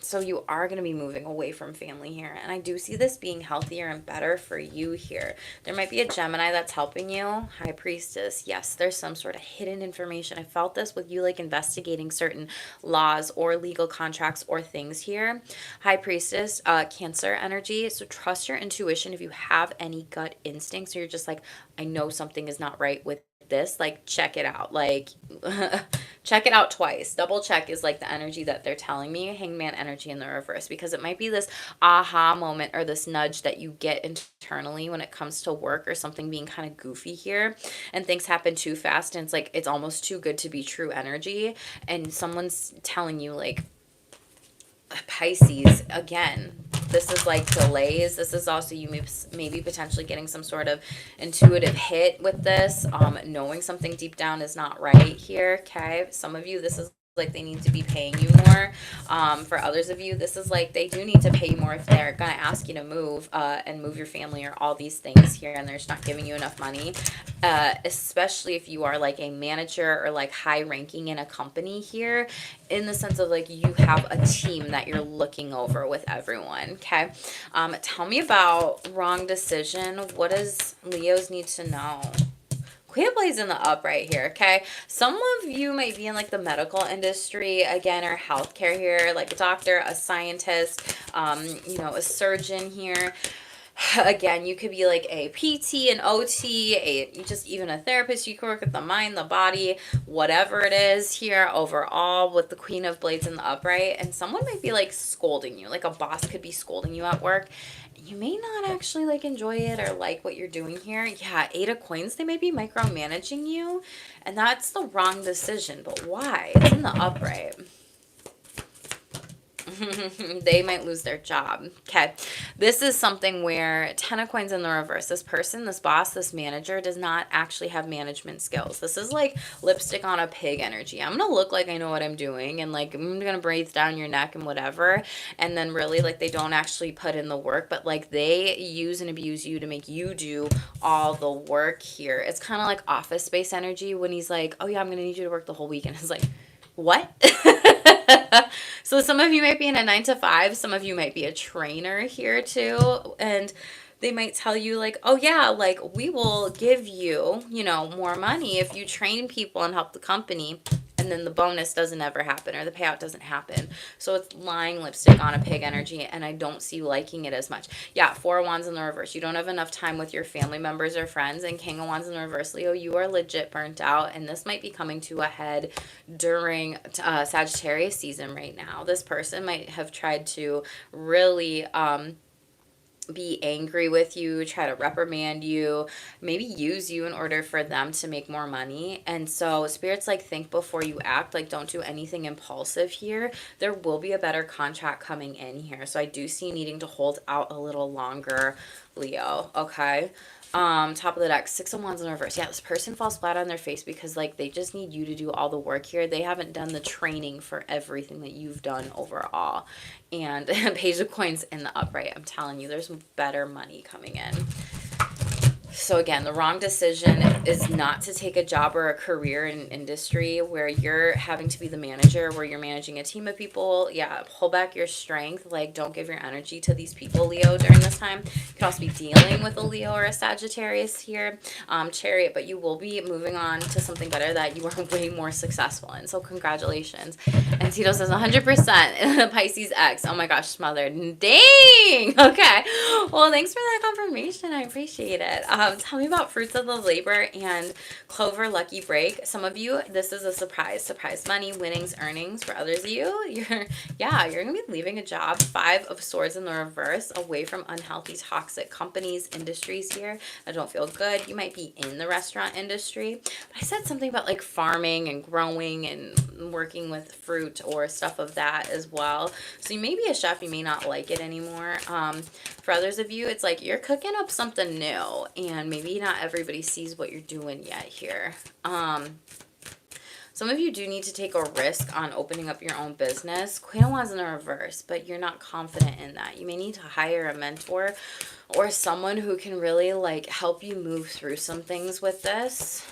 So you are going to be moving away from family here. And I do see this being healthier and better for you here. There might be a Gemini that's helping you. High Priestess. Yes, there's some sort of hidden information. I felt this with you like investigating certain laws or legal contracts or things here. High Priestess, Cancer energy. So trust your intuition if you have any gut instincts or you're just like, I know something is not right with this, like check it out, like check it out twice, double check is like the energy that they're telling me. Hangman energy in the reverse, because it might be this aha moment or this nudge that you get internally when it comes to work or something being kind of goofy here and things happen too fast and it's like it's almost too good to be true energy, and someone's telling you like, Pisces, again, this is like delays. This is also you maybe potentially getting some sort of intuitive hit with this, knowing something deep down is not right here. Okay, some of you, this is like they need to be paying you more. For others of you, this is like they do need to pay you more if they're gonna ask you to move and move your family or all these things here, and they're just not giving you enough money. Especially if you are like a manager or like high ranking in a company here, in the sense of like you have a team that you're looking over with everyone. Okay, tell me about wrong decision. What does Leos need to know? Queen of Blades in the upright here, okay? Some of you might be in like the medical industry again, or healthcare here, like a doctor, a scientist, a surgeon here. Again, you could be like a PT, an OT, just even a therapist. You can work with the mind, the body, whatever it is here overall with the Queen of Blades in the upright. And someone might be like scolding you, like a boss could be scolding you at work. You may not actually like enjoy it or like what you're doing here. Yeah, 8 of Coins, they may be micromanaging you, and that's the wrong decision. But why? It's in the upright. They might lose their job. Okay. This is something where 10 of Coins in the reverse. This person, this boss, this manager does not actually have management skills. This is like lipstick on a pig energy. I'm going to look like I know what I'm doing and like I'm going to breathe down your neck and whatever. And then really like they don't actually put in the work, but like they use and abuse you to make you do all the work here. It's kind of like Office Space energy when he's like, oh yeah, I'm going to need you to work the whole weekend. It's like, what? So some of you might be in a 9 to 5. Some of you might be a trainer here too. And they might tell you like, oh yeah, like we will give you, more money if you train people and help the company. And then the bonus doesn't ever happen or the payout doesn't happen. So it's lying lipstick on a pig energy, and I don't see you liking it as much. Yeah, 4 of Wands in the reverse. You don't have enough time with your family members or friends. And King of Wands in the reverse, Leo, you are legit burnt out, and this might be coming to a head during Sagittarius season right now. This person might have tried to really be angry with you, try to reprimand you, maybe use you in order for them to make more money. And so Spirit's like, think before you act, like don't do anything impulsive here. There will be a better contract coming in here. So I do see needing to hold out a little longer, Leo. Okay. Top of the deck, 6 of Wands in reverse. Yeah, this person falls flat on their face because like they just need you to do all the work here. They haven't done the training for everything that you've done overall. And Page of Coins in the upright. I'm telling you, there's better money coming in. So again, the wrong decision is not to take a job or a career in industry where you're having to be the manager, where you're managing a team of people. Yeah, pull back your strength. Like, don't give your energy to these people, Leo, during this time. You could also be dealing with a Leo or a Sagittarius here, Chariot, but you will be moving on to something better that you are way more successful in. So congratulations. And Tito says 100% Pisces X. Oh my gosh, smothered. Dang. Okay. Well, thanks for that confirmation. I appreciate it. Tell me about Fruits of the Labor and Clover Lucky Break. Some of you, this is a surprise money, winnings, earnings. For others of you, you're going to be leaving a job. 5 of Swords in the reverse, away from unhealthy, toxic companies, industries here that don't feel good. You might be in the restaurant industry. But I said something about like farming and growing and working with fruit or stuff of that as well. So you may be a chef, you may not like it anymore. For others of you, it's like you're cooking up something new and maybe not everybody sees what you're doing yet here. Some of you do need to take a risk on opening up your own business. Queen of Wands in the reverse, but you're not confident in that. You may need to hire a mentor or someone who can really like help you move through some things with this.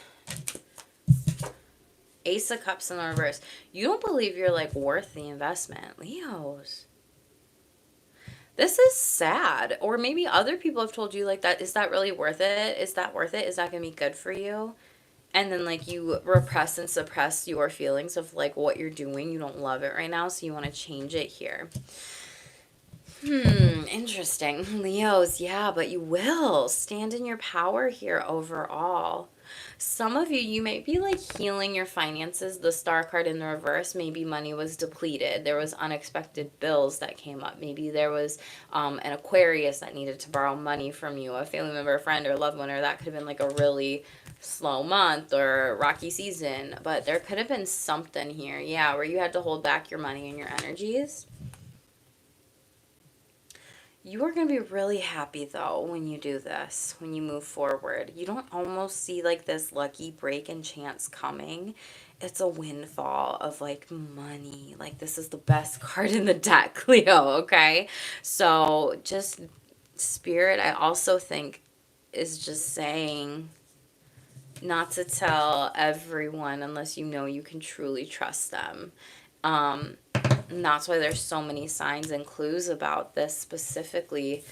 Ace of Cups in the reverse. You don't believe you're like worth the investment, Leos. This is sad. Or maybe other people have told you like that. Is that really worth it? Is that worth it? Is that going to be good for you? And then like you repress and suppress your feelings of like what you're doing. You don't love it right now, so you want to change it here. Interesting. Leos, yeah, but you will stand in your power here overall. Some of you, you might be like healing your finances. The star card in the reverse, maybe money was depleted. There was unexpected bills that came up. Maybe there was an Aquarius that needed to borrow money from you, a family member, a friend, or a loved one, or that could have been like a really slow month or rocky season. But there could have been something here, yeah, where you had to hold back your money and your energies. You are going to be really happy though when you do this, when you move forward. You don't almost see like this lucky break and chance coming. It's a windfall of like money. Like this is the best card in the deck, Leo, okay? So just spirit, I also think is just saying not to tell everyone unless you know you can truly trust them. And that's why there's so many signs and clues about this specifically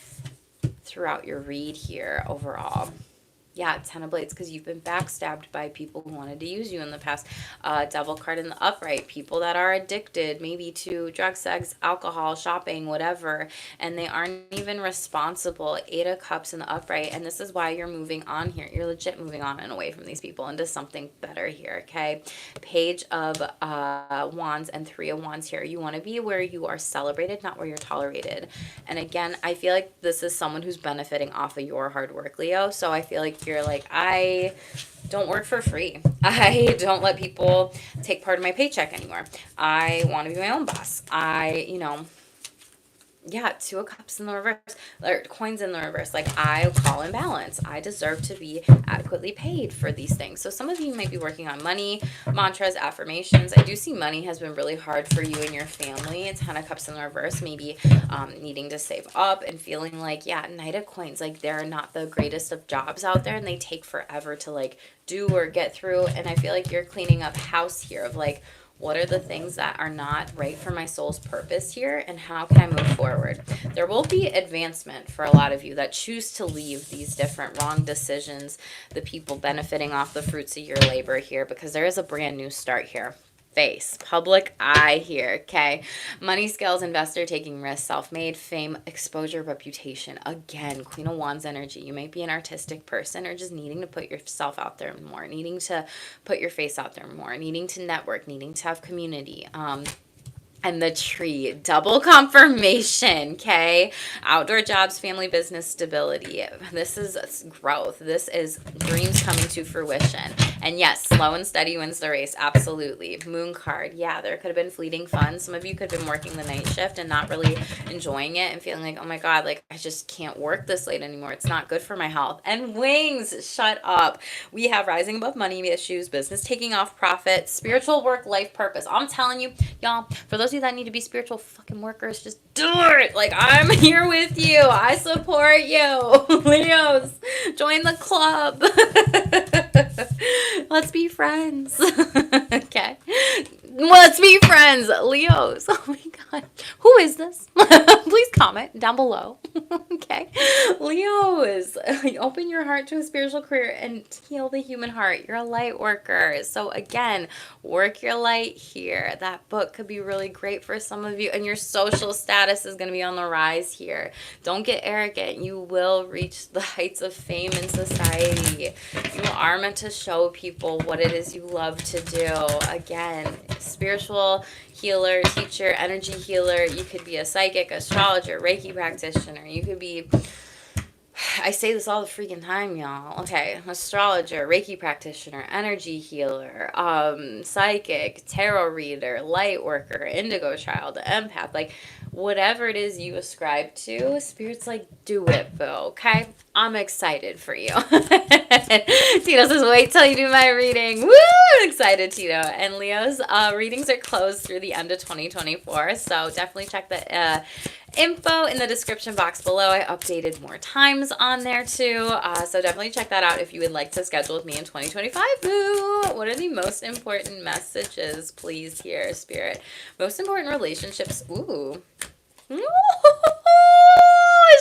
throughout your read here overall. Yeah, Ten of Blades, because you've been backstabbed by people who wanted to use you in the past. Devil card in the upright, people that are addicted maybe to drugs, sex, alcohol, shopping, whatever, and they aren't even responsible. Eight of Cups in the upright, and this is why you're moving on here. You're legit moving on and away from these people into something better here, okay? Page of Wands and Three of Wands here. You want to be where you are celebrated, not where you're tolerated. And again, I feel like this is someone who's benefiting off of your hard work, Leo. So I feel like you're like, I don't work for free. I don't let people take part of my paycheck anymore. I want to be my own boss. Yeah, Two of Cups in the reverse, or coins in the reverse. Like, I call in balance. I deserve to be adequately paid for these things. So some of you might be working on money, mantras, affirmations. I do see money has been really hard for you and your family. Ten of Cups in the reverse, maybe needing to save up and feeling like, yeah, Knight of Coins, like there are not the greatest of jobs out there and they take forever to like do or get through. And I feel like you're cleaning up house here of like, what are the things that are not right for my soul's purpose here, and how can I move forward? There will be advancement for a lot of you that choose to leave these different wrong decisions, the people benefiting off the fruits of your labor here, because there is a brand new start here. Face, public eye here, okay? Money, skills, investor, taking risks, self-made, fame, exposure, reputation. Again, Queen of Wands energy. You might be an artistic person or just needing to put yourself out there more, needing to put your face out there more, needing to network, needing to have community. And the Tree, double confirmation, okay? Outdoor jobs, family, business, stability. This is growth. This is dreams coming to fruition. And yes, slow and steady wins the race, absolutely. Moon card, yeah, there could have been fleeting fun. Some of you could have been working the night shift and not really enjoying it and feeling like, oh my God, like I just can't work this late anymore. It's not good for my health. And Wings, shut up. We have rising above money issues, business taking off, profit, spiritual work, life purpose. I'm telling you, y'all, for those of you that need to be spiritual fucking workers, just do it. Like, I'm here with you. I support you. Leos, join the club. Let's be friends. Okay. Let's be friends. Leos. Oh my God. Who is this? Please comment down below. Okay. Leos, open your heart to a spiritual career and heal the human heart. You're a light worker. So again, work your light here. That book could be really great for some of you, and your social status is going to be on the rise here. Don't get arrogant. You will reach the heights of fame in society. You are meant to show people what it is you love to do. Again, spiritual healer, teacher, energy healer. You could be a psychic, astrologer, Reiki practitioner. You could be, I say this all the freaking time, y'all. Okay, astrologer, Reiki practitioner, energy healer, psychic, tarot reader, light worker, indigo child, empath, like whatever it is you ascribe to, Spirit's like, do it, boo, okay? I'm excited for you. Tito says, wait till you do my reading. Woo! Excited, Tito. And Leo's readings are closed through the end of 2024, so definitely check the info in the description box below. I updated more times on there too, so definitely check that out if you would like to schedule with me in 2025. Boo! What are the most important messages, please, here, Spirit? Most important relationships. Ooh.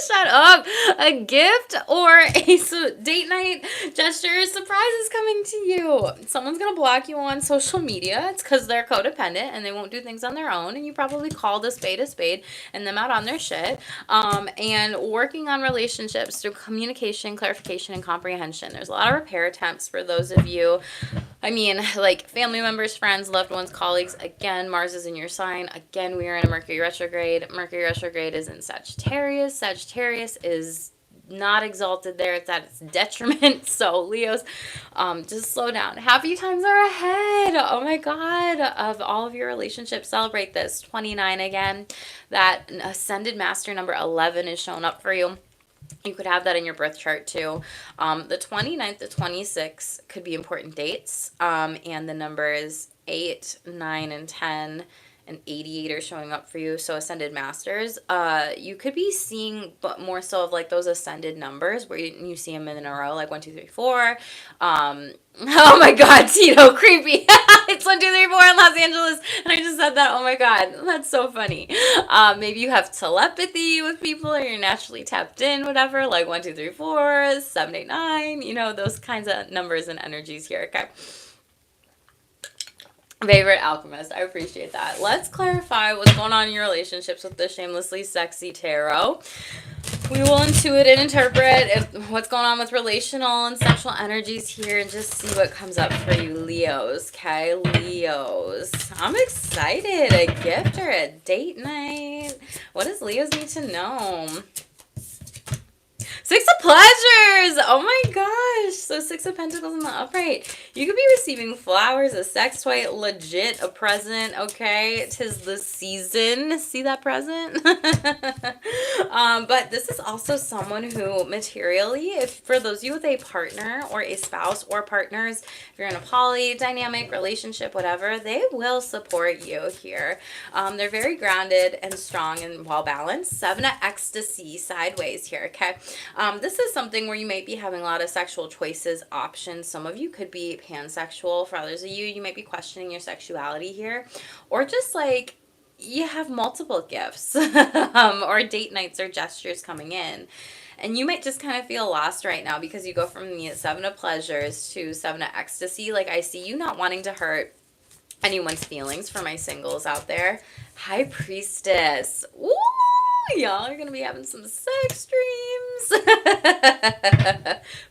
Shut up. A gift or a date night gesture surprise is coming to you. Someone's going to block you on social media. It's because they're codependent and they won't do things on their own. And you probably called a spade and them out on their shit. And working on relationships through communication, clarification, and comprehension. There's a lot of repair attempts for those of you. I mean, like family members, friends, loved ones, colleagues. Again, Mars is in your sign. Again, we are in a Mercury retrograde. Mercury retrograde is in Sagittarius. Sagittarius is not exalted there. It's at its detriment. So, Leos, just slow down. Happy times are ahead. Oh my God. Of all of your relationships, celebrate this. 29 again. That ascended master number 11 is showing up for you. You could have that in your birth chart too. The 29th to 26th could be important dates. And the numbers 8, 9, and 10 and 88 are showing up for you. So ascended masters. You could be seeing, but more so of like those ascended numbers where you see them in a row, like 1, 2, 3, 4. Oh my God, Tito, creepy. It's 1, 2, 3, 4 in Los Angeles. And I just said that. Oh my God, that's so funny. Maybe you have telepathy with people or you're naturally tapped in, whatever, like 1, 2, 3, 4, 7, 8, 9, those kinds of numbers and energies here, okay? Favorite alchemist. I appreciate that. Let's clarify what's going on in your relationships with the Shamelessly Sexy Tarot. We will intuit and interpret what's going on with relational and sexual energies here and just see what comes up for you, Leos. Okay, Leos. I'm excited. A gift or a date night. What does Leos need to know? 6 of Pleasures! Oh my gosh! So 6 of Pentacles in the upright. You could be receiving flowers, a sex toy, legit, a present, okay? 'Tis the season. See that present? But this is also someone who materially, if for those of you with a partner or a spouse or partners, if you're in a poly, dynamic, relationship, whatever, they will support you here. They're very grounded and strong and well-balanced. 7 of Ecstasy sideways here, okay? This is something where you might be having a lot of sexual choices, options. Some of you could be pansexual. For others of you, you might be questioning your sexuality here. Or just like you have multiple gifts or date nights or gestures coming in. And you might just kind of feel lost right now because you go from the 7 of Pleasures to 7 of Ecstasy. Like I see you not wanting to hurt anyone's feelings for my singles out there. High Priestess. Ooh! Y'all are going to be having some sex dreams.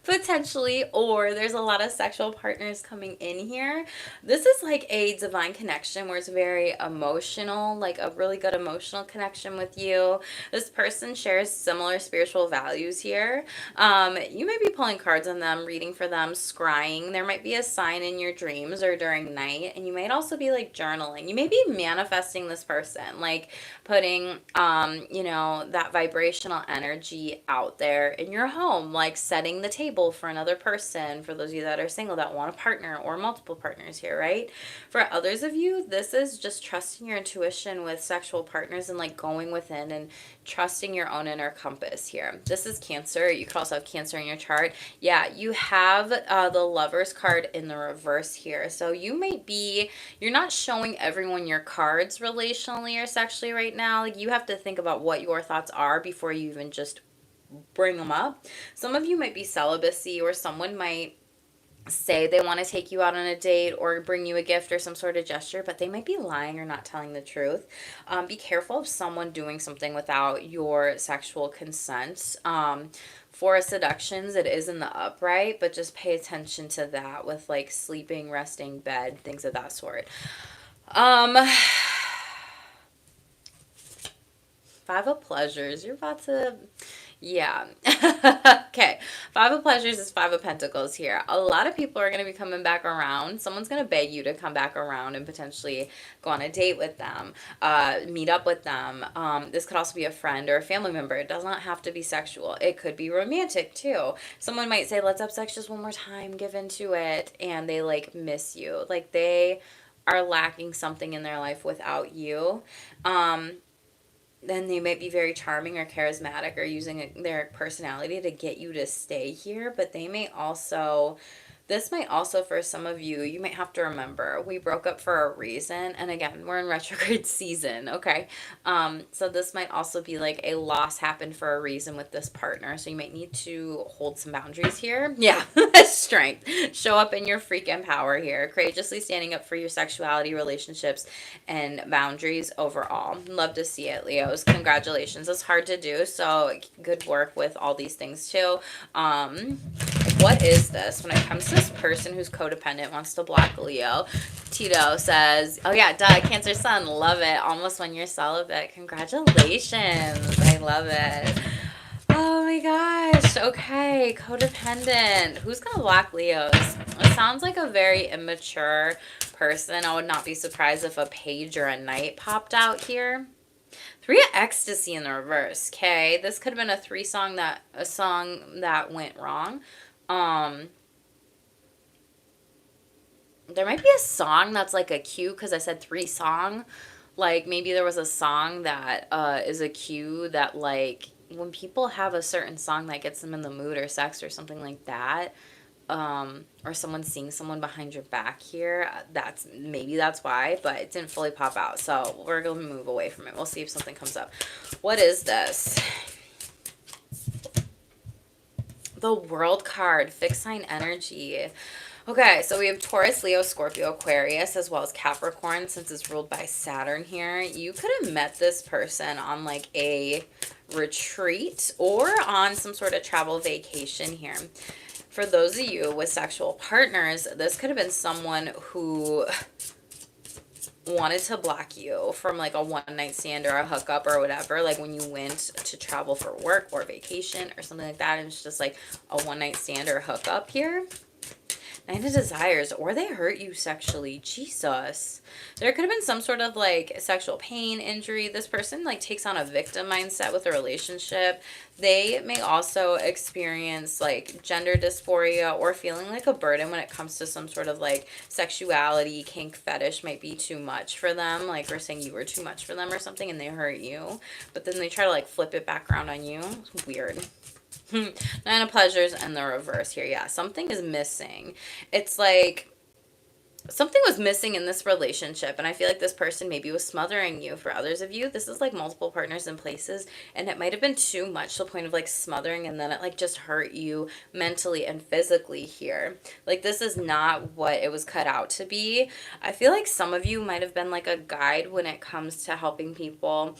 Potentially. Or there's a lot of sexual partners coming in here. This is like a divine connection where it's very emotional, like a really good emotional connection with you. This person shares similar spiritual values here. You might be pulling cards on them, reading for them, scrying. There might be a sign in your dreams or during night. And you might also be like journaling. You may be manifesting this person, like putting, that vibrational energy out there in your home, like setting the table for another person, for those of you that are single that want a partner or multiple partners here, right? For others of you, this is just trusting your intuition with sexual partners and like going within and trusting your own inner compass here. This is Cancer. You could also have Cancer in your chart. Yeah, you have the Lover's card in the reverse here. So you might be, you're not showing everyone your cards relationally or sexually right now. Like you have to think about what your thoughts are before you even just bring them up. Some of you might be celibacy, or someone might say they want to take you out on a date or bring you a gift or some sort of gesture, but they might be lying or not telling the truth. Be careful of someone doing something without your sexual consent. For seductions, it is in the upright, but just pay attention to that with like sleeping, resting, bed, things of that sort. 5 of Pleasures. You're about to... Yeah. Okay. 5 of Pleasures is 5 of Pentacles here. A lot of people are going to be coming back around. Someone's going to beg you to come back around and potentially go on a date with them, meet up with them. This could also be a friend or a family member. It does not have to be sexual. It could be romantic too. Someone might say, let's have sex just one more time, give into it. And they like miss you. Like they are lacking something in their life without you. Then they might be very charming or charismatic or using their personality to get you to stay here, but they may also This might also, for some of you, you might have to remember we broke up for a reason. And again, we're in retrograde season, okay? So this might also be like a loss happened for a reason with this partner. So you might need to hold some boundaries here. Yeah, strength. Show up in your freaking power here. Courageously standing up for your sexuality, relationships, and boundaries overall. Love to see it, Leos. Congratulations. It's hard to do. So good work with all these things too. What is this? When it comes to this person who's codependent, wants to block Leo, Tito says, oh yeah, duh, Cancer Sun, love it. Almost when you're celibate. Congratulations. I love it. Oh my gosh. Okay, codependent. Who's going to block Leos? It sounds like a very immature person. I would not be surprised if a page or a knight popped out here. Three of Ecstasy in the reverse. Okay, this could have been a song that went wrong. There might be a song that's like a cue because I said 3 song. Like maybe there was a song that is a cue that like when people have a certain song that gets them in the mood or sex or something like that. Or someone seeing someone behind your back here. That's why, but it didn't fully pop out. So we're gonna move away from it. We'll see if something comes up. What is this? The World card, fixed sign energy. Okay, so we have Taurus, Leo, Scorpio, Aquarius, as well as Capricorn, since it's ruled by Saturn here. You could have met this person on like a retreat or on some sort of travel vacation here. For those of you with sexual partners, this could have been someone who wanted to block you from like a one-night stand or a hookup or whatever, like when you went to travel for work or vacation or something like that, and it's just like a one-night stand or hookup here. 9 of Desires, or they hurt you sexually. Jesus. There could have been some sort of like sexual pain, injury. This person like takes on a victim mindset with a relationship. They may also experience like gender dysphoria or feeling like a burden when it comes to some sort of like sexuality, kink, fetish might be too much for them. Like we're saying you were too much for them or something and they hurt you. But then they try to like flip it back around on you. It's weird. 9 of Pleasures and the reverse here. Yeah, something is missing. It's like something was missing in this relationship, and I feel like this person maybe was smothering you. For others of you, this is like multiple partners in places, and it might have been too much to the point of like smothering, and then it like just hurt you mentally and physically here. Like this is not what it was cut out to be. I feel like some of you might have been like a guide when it comes to helping people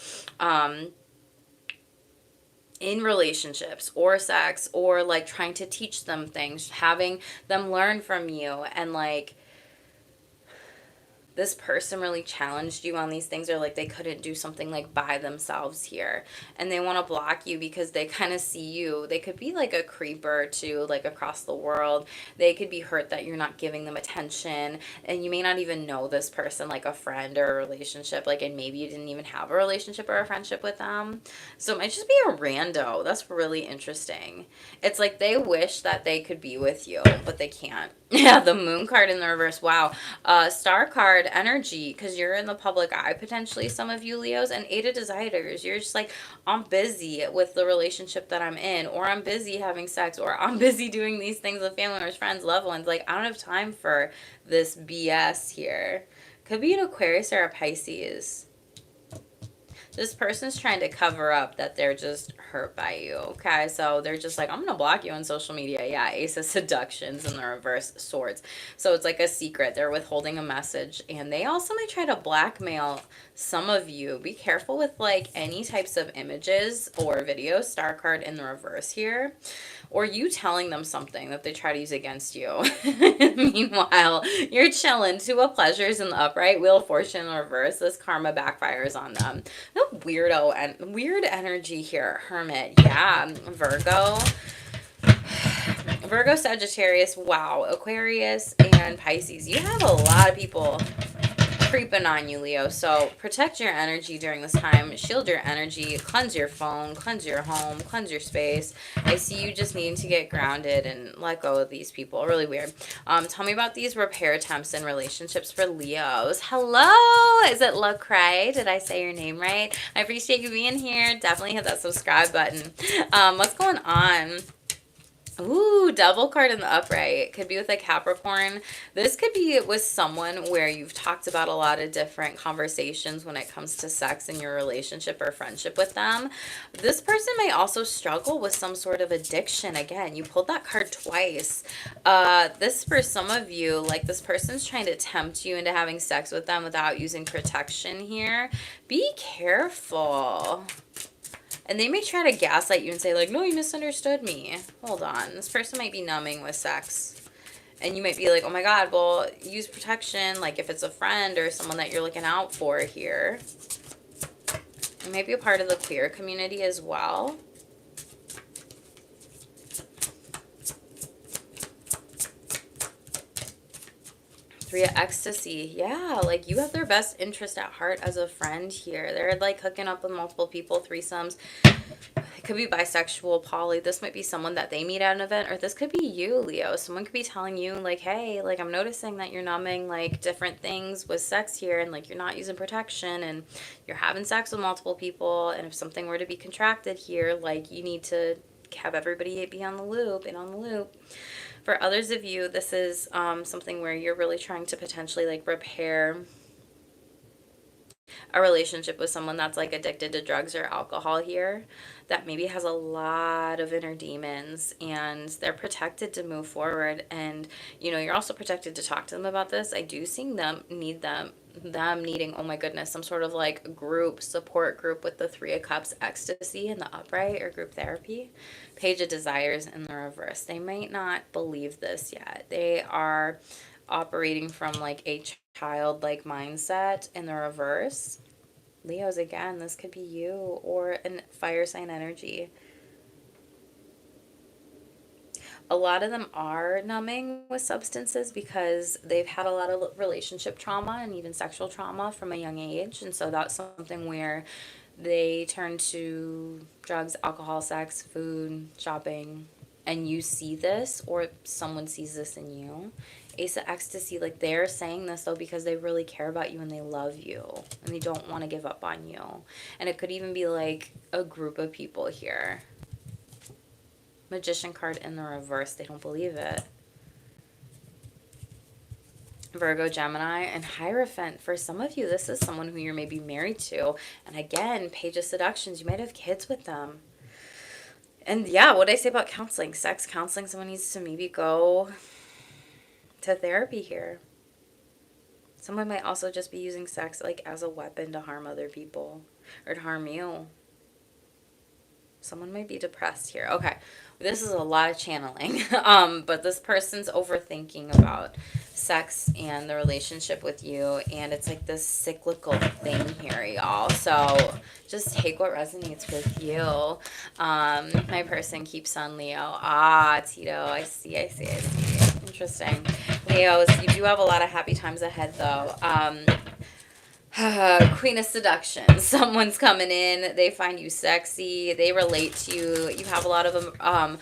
in relationships or sex, or like trying to teach them things, having them learn from you, and like this person really challenged you on these things, or like they couldn't do something like by themselves here, and they want to block you because they kind of see you. They could be like a creeper too, like across the world. They could be hurt that you're not giving them attention, and you may not even know this person, like a friend or a relationship, like, and maybe you didn't even have a relationship or a friendship with them. So it might just be a rando. That's really interesting. It's like they wish that they could be with you, but they can't. Yeah, the Moon card in the reverse. Wow. Star card energy, because you're in the public eye potentially, some of you Leos. And 8 of Desires, you're just like, I'm busy with the relationship that I'm in, or I'm busy having sex, or I'm busy doing these things with family members, friends, loved ones. Like, I don't have time for this BS here. Could be an Aquarius or a Pisces. This person's trying to cover up that they're just hurt by you, okay? So they're just like, I'm going to block you on social media. Yeah, Ace of Seductions in the reverse, Swords. So it's like a secret. They're withholding a message. And they also might try to blackmail some of you. Be careful with like any types of images or videos. Star card in the reverse here. Or you telling them something that they try to use against you. Meanwhile, you're chilling. 2 of Pleasures in the upright. Wheel of Fortune in the reverse. This karma backfires on them. No weirdo and weird energy here. Hermit. Yeah. Virgo, Sagittarius. Wow. Aquarius and Pisces. You have a lot of people creeping on you, Leo. So protect your energy during this time. Shield your energy. Cleanse your phone. Cleanse your home. Cleanse your space. I see you just needing to get grounded and let go of these people. Really weird. Tell me about these repair attempts in relationships for Leos. Hello. Is it Lacrae? Did I say your name right? I appreciate you being here. Definitely hit that subscribe button. What's going on? Ooh, double card in the upright. Could be with a Capricorn. This could be with someone where you've talked about a lot of different conversations when it comes to sex in your relationship or friendship with them. This person may also struggle with some sort of addiction. Again, you pulled that card twice. This for some of you, like this person's trying to tempt you into having sex with them without using protection here. Be careful. And they may try to gaslight you and say, like, no, you misunderstood me. Hold on. This person might be numbing with sex. And you might be like, oh my God, well, use protection. Like if it's a friend or someone that you're looking out for here. It might be a part of the queer community as well. Three of ecstasy. Yeah, like you have their best interest at heart as a friend here. They're like hooking up with multiple people, threesomes. It could be bisexual, poly. This might be someone that they meet at an event, or this could be you, Leo. Someone could be telling you, like, hey, like, I'm noticing that you're numbing, like, different things with sex here, and, like, you're not using protection, and you're having sex with multiple people, and if something were to be contracted here, like, you need to have everybody be on the loop and on the loop. For others of you, this is something where you're really trying to potentially, like, repair a relationship with someone that's like addicted to drugs or alcohol here, that maybe has a lot of inner demons, and they're protected to move forward. And you know, you're also protected to talk to them about this. I do see them needing, oh my goodness, some sort of like group support group with the Three of Cups ecstasy in the upright, or group therapy. Page of Desires in the reverse. They might not believe this yet. They are operating from like a childlike mindset in the reverse. Leos, again, this could be you or a fire sign energy. A lot of them are numbing with substances because they've had a lot of relationship trauma and even sexual trauma from a young age. And so that's something where they turn to drugs, alcohol, sex, food, shopping, and you see this, or someone sees this in you. Ace of Ecstasy, like they're saying this though because they really care about you and they love you and they don't want to give up on you. And it could even be like a group of people here. Magician card in the reverse. They don't believe it. Virgo, Gemini, and Hierophant. For some of you, this is someone who you're maybe married to. And again, Page of Seductions. You might have kids with them. And yeah, what did I say about counseling? Sex counseling. Someone needs to maybe go to therapy here. Someone might also just be using sex like as a weapon to harm other people or to harm you. Someone might be depressed here. Okay, this is a lot of channeling, but this person's overthinking about sex and the relationship with you, and it's like this cyclical thing here, y'all. So just take what resonates with you. My person keeps on Leo. Ah, Tito, I see. Interesting. Leos, you do have a lot of happy times ahead, though. Queen of Seduction. Someone's coming in. They find you sexy. They relate to you. You have a lot of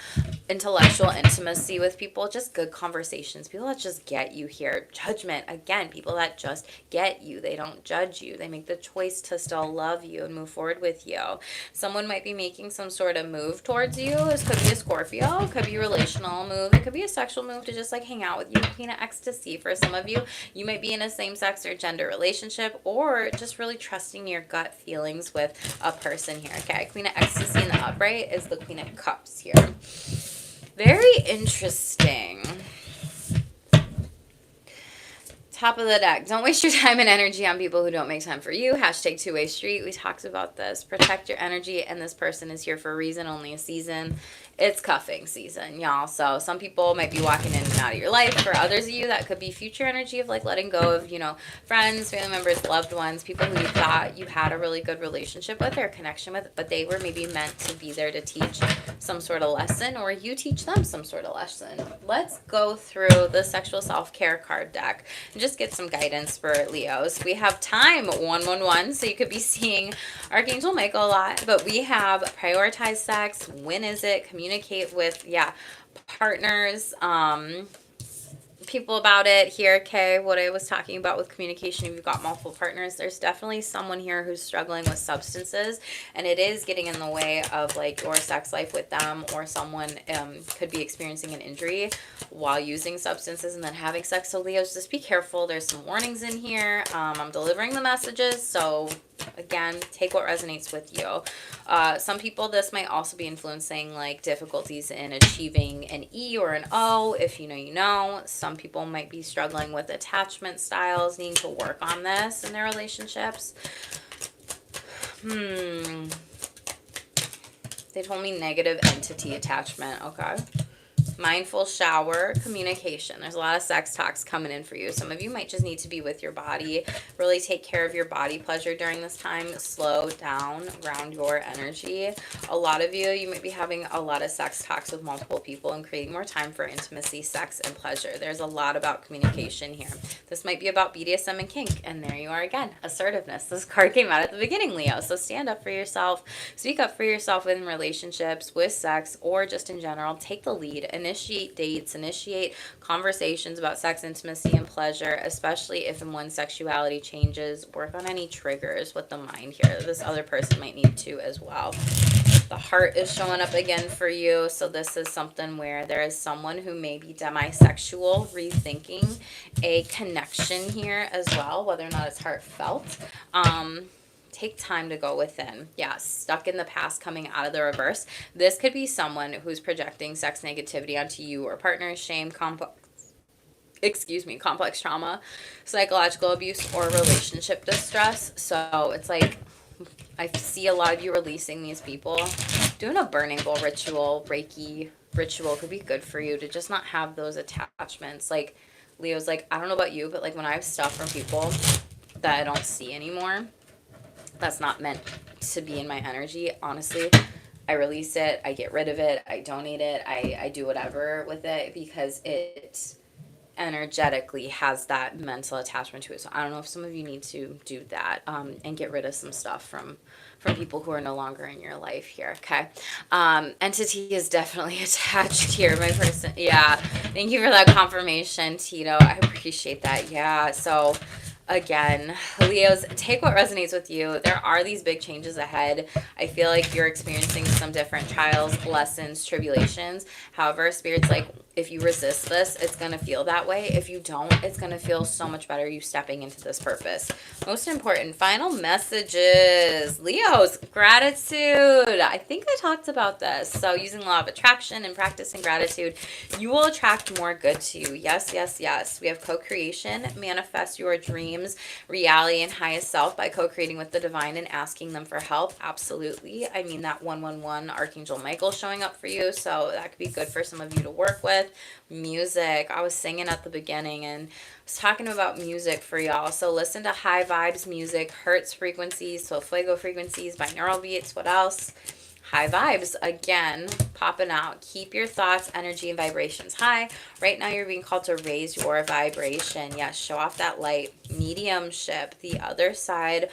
intellectual intimacy with people. Just good conversations. People that just get you here. Judgment. Again, people that just get you. They don't judge you. They make the choice to still love you and move forward with you. Someone might be making some sort of move towards you. This could be a Scorpio. It could be a relational move. It could be a sexual move to just like hang out with you. Queen of Ecstasy. For some of you, you might be in a same-sex or gender relationship, or just really trusting your gut feelings with a person here. Okay, Queen of Ecstasy in the upright is the Queen of Cups here. Very interesting. Top of the deck. Don't waste your time and energy on people who don't make time for you. Hashtag two-way street. We talked about this. Protect your energy, and this person is here for a reason, only a season. It's cuffing season, y'all. So some people might be walking in and out of your life. For others of you, that could be future energy of like letting go of, you know, friends, family members, loved ones, people who you thought you had a really good relationship with or connection with, but they were maybe meant to be there to teach some sort of lesson, or you teach them some sort of lesson. Let's go through the sexual self-care card deck and just get some guidance for Leos. We have time 111, so you could be seeing Archangel Michael a lot, but we have prioritize sex. When is it? Communicate with partners. people about it here, okay? What I was talking about with communication, if you've got multiple partners, there's definitely someone here who's struggling with substances, and it is getting in the way of like your sex life with them, or someone could be experiencing an injury while using substances and then having sex. So Leos, just be careful. There's some warnings in here. I'm delivering the messages, so again, take what resonates with you. Some people, this might also be influencing like difficulties in achieving an E or an O. If you know, you know. Some people might be struggling with attachment styles, needing to work on this in their relationships. They told me negative entity attachment. Okay. Mindful shower, communication. There's a lot of sex talks coming in for you. Some of you might just need to be with your body. Really take care of your body pleasure during this time. Slow down, ground your energy. A lot of you might be having a lot of sex talks with multiple people and creating more time for intimacy, sex, and pleasure. There's a lot about communication here. This might be about BDSM and kink. And there you are again, assertiveness. This card came out at the beginning, Leo. So stand up for yourself. Speak up for yourself in relationships, with sex, or just in general. Take the lead. Initiate dates, initiate conversations about sex, intimacy, and pleasure, especially if and when sexuality changes. Work on any triggers with the mind here. This other person might need to as well. The heart is showing up again for you. So this is something where there is someone who may be demisexual, rethinking a connection here as well, whether or not it's heartfelt. Take time to go within. Yeah, stuck in the past, coming out of the reverse. This could be someone who's projecting sex negativity onto you or partner, shame, complex trauma, psychological abuse, or relationship distress. So it's like, I see a lot of you releasing these people. Doing a burning bowl ritual, Reiki ritual could be good for you to just not have those attachments. Like, Leo's like, I don't know about you, but like when I have stuff from people that I don't see anymore, that's not meant to be in my energy, honestly, I release it, I get rid of it, I donate it, I do whatever with it, because it energetically has that mental attachment to it. So I don't know if some of you need to do that, and get rid of some stuff from people who are no longer in your life here, okay? Entity is definitely attached here, my person. Yeah, thank you for that confirmation, Tito. I appreciate that. Yeah, so again, Leos, take what resonates with you. There are these big changes ahead. I feel like you're experiencing some different trials, lessons, tribulations. However, Spirit's like, if you resist this, it's going to feel that way. If you don't, it's going to feel so much better you stepping into this purpose. Most important, final messages. Leos, gratitude. I think I talked about this. So using law of attraction and practicing gratitude, you will attract more good to you. Yes, yes, yes. We have co-creation. Manifest your dreams, reality, and highest self by co-creating with the divine and asking them for help. Absolutely. I mean, that 111 Archangel Michael showing up for you. So that could be good for some of you to work with. Music. I was singing at the beginning and was talking about music for y'all. So listen to high vibes music, hertz frequencies, so fuego frequencies, binaural beats. What else? High vibes again, popping out. Keep your thoughts, energy, and vibrations high. Right now you're being called to raise your vibration. Yes, show off that light. Mediumship. The other side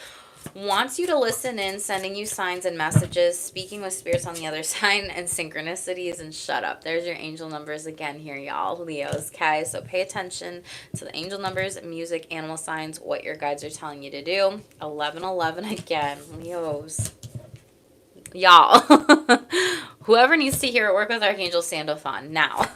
wants you to listen in, sending you signs and messages, speaking with spirits on the other side, and synchronicities, and shut up. There's your angel numbers again here, y'all, Leos, okay? So pay attention to the angel numbers, music, animal signs, what your guides are telling you to do. 1111 again, Leos. Y'all, whoever needs to hear it, work with Archangel Sandalphon now.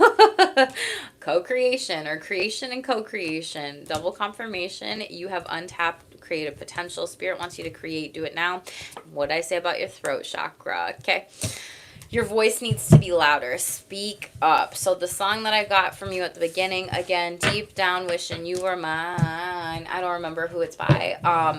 Co-creation, or creation and co-creation, double confirmation. You have untapped creative potential. Spirit wants you to create. Do it now. What did I say about your throat chakra? Okay. Your voice needs to be louder. Speak up. So the song that I got from you at the beginning, again, deep down wishing you were mine. I don't remember who it's by.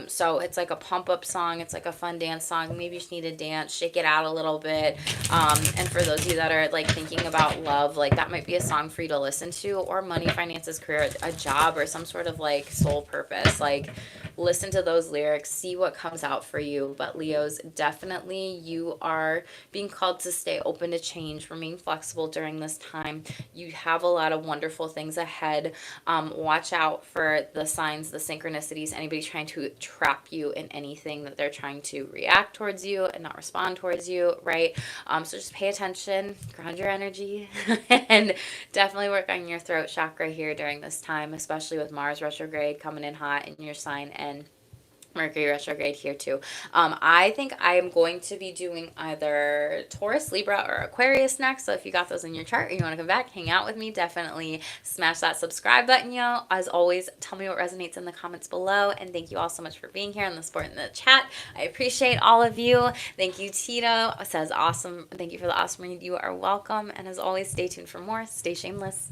So it's like a pump up song. It's like a fun dance song. Maybe you just need to dance, shake it out a little bit. And for those of you that are like thinking about love, like that might be a song for you to listen to, or money, finances, career, a job, or some sort of like soul purpose. Like listen to those lyrics, see what comes out for you. But Leos, definitely you are being called to stay open to change, remain flexible during this time. You have a lot of wonderful things ahead. Watch out for the signs signs, the synchronicities, anybody trying to trap you in anything that they're trying to react towards you and not respond towards you, right? So just pay attention, ground your energy, and definitely work on your throat chakra here during this time, especially with Mars retrograde coming in hot in your sign and Mercury retrograde here too. I think I'm going to be doing either Taurus, Libra, or Aquarius next. So if you got those in your chart or you want to come back, hang out with me, definitely smash that subscribe button, yo. As always, tell me what resonates in the comments below. And thank you all so much for being here and the support in the chat. I appreciate all of you. Thank you, Tito. Says awesome. Thank you for the awesome read. You are welcome. And as always, stay tuned for more. Stay shameless.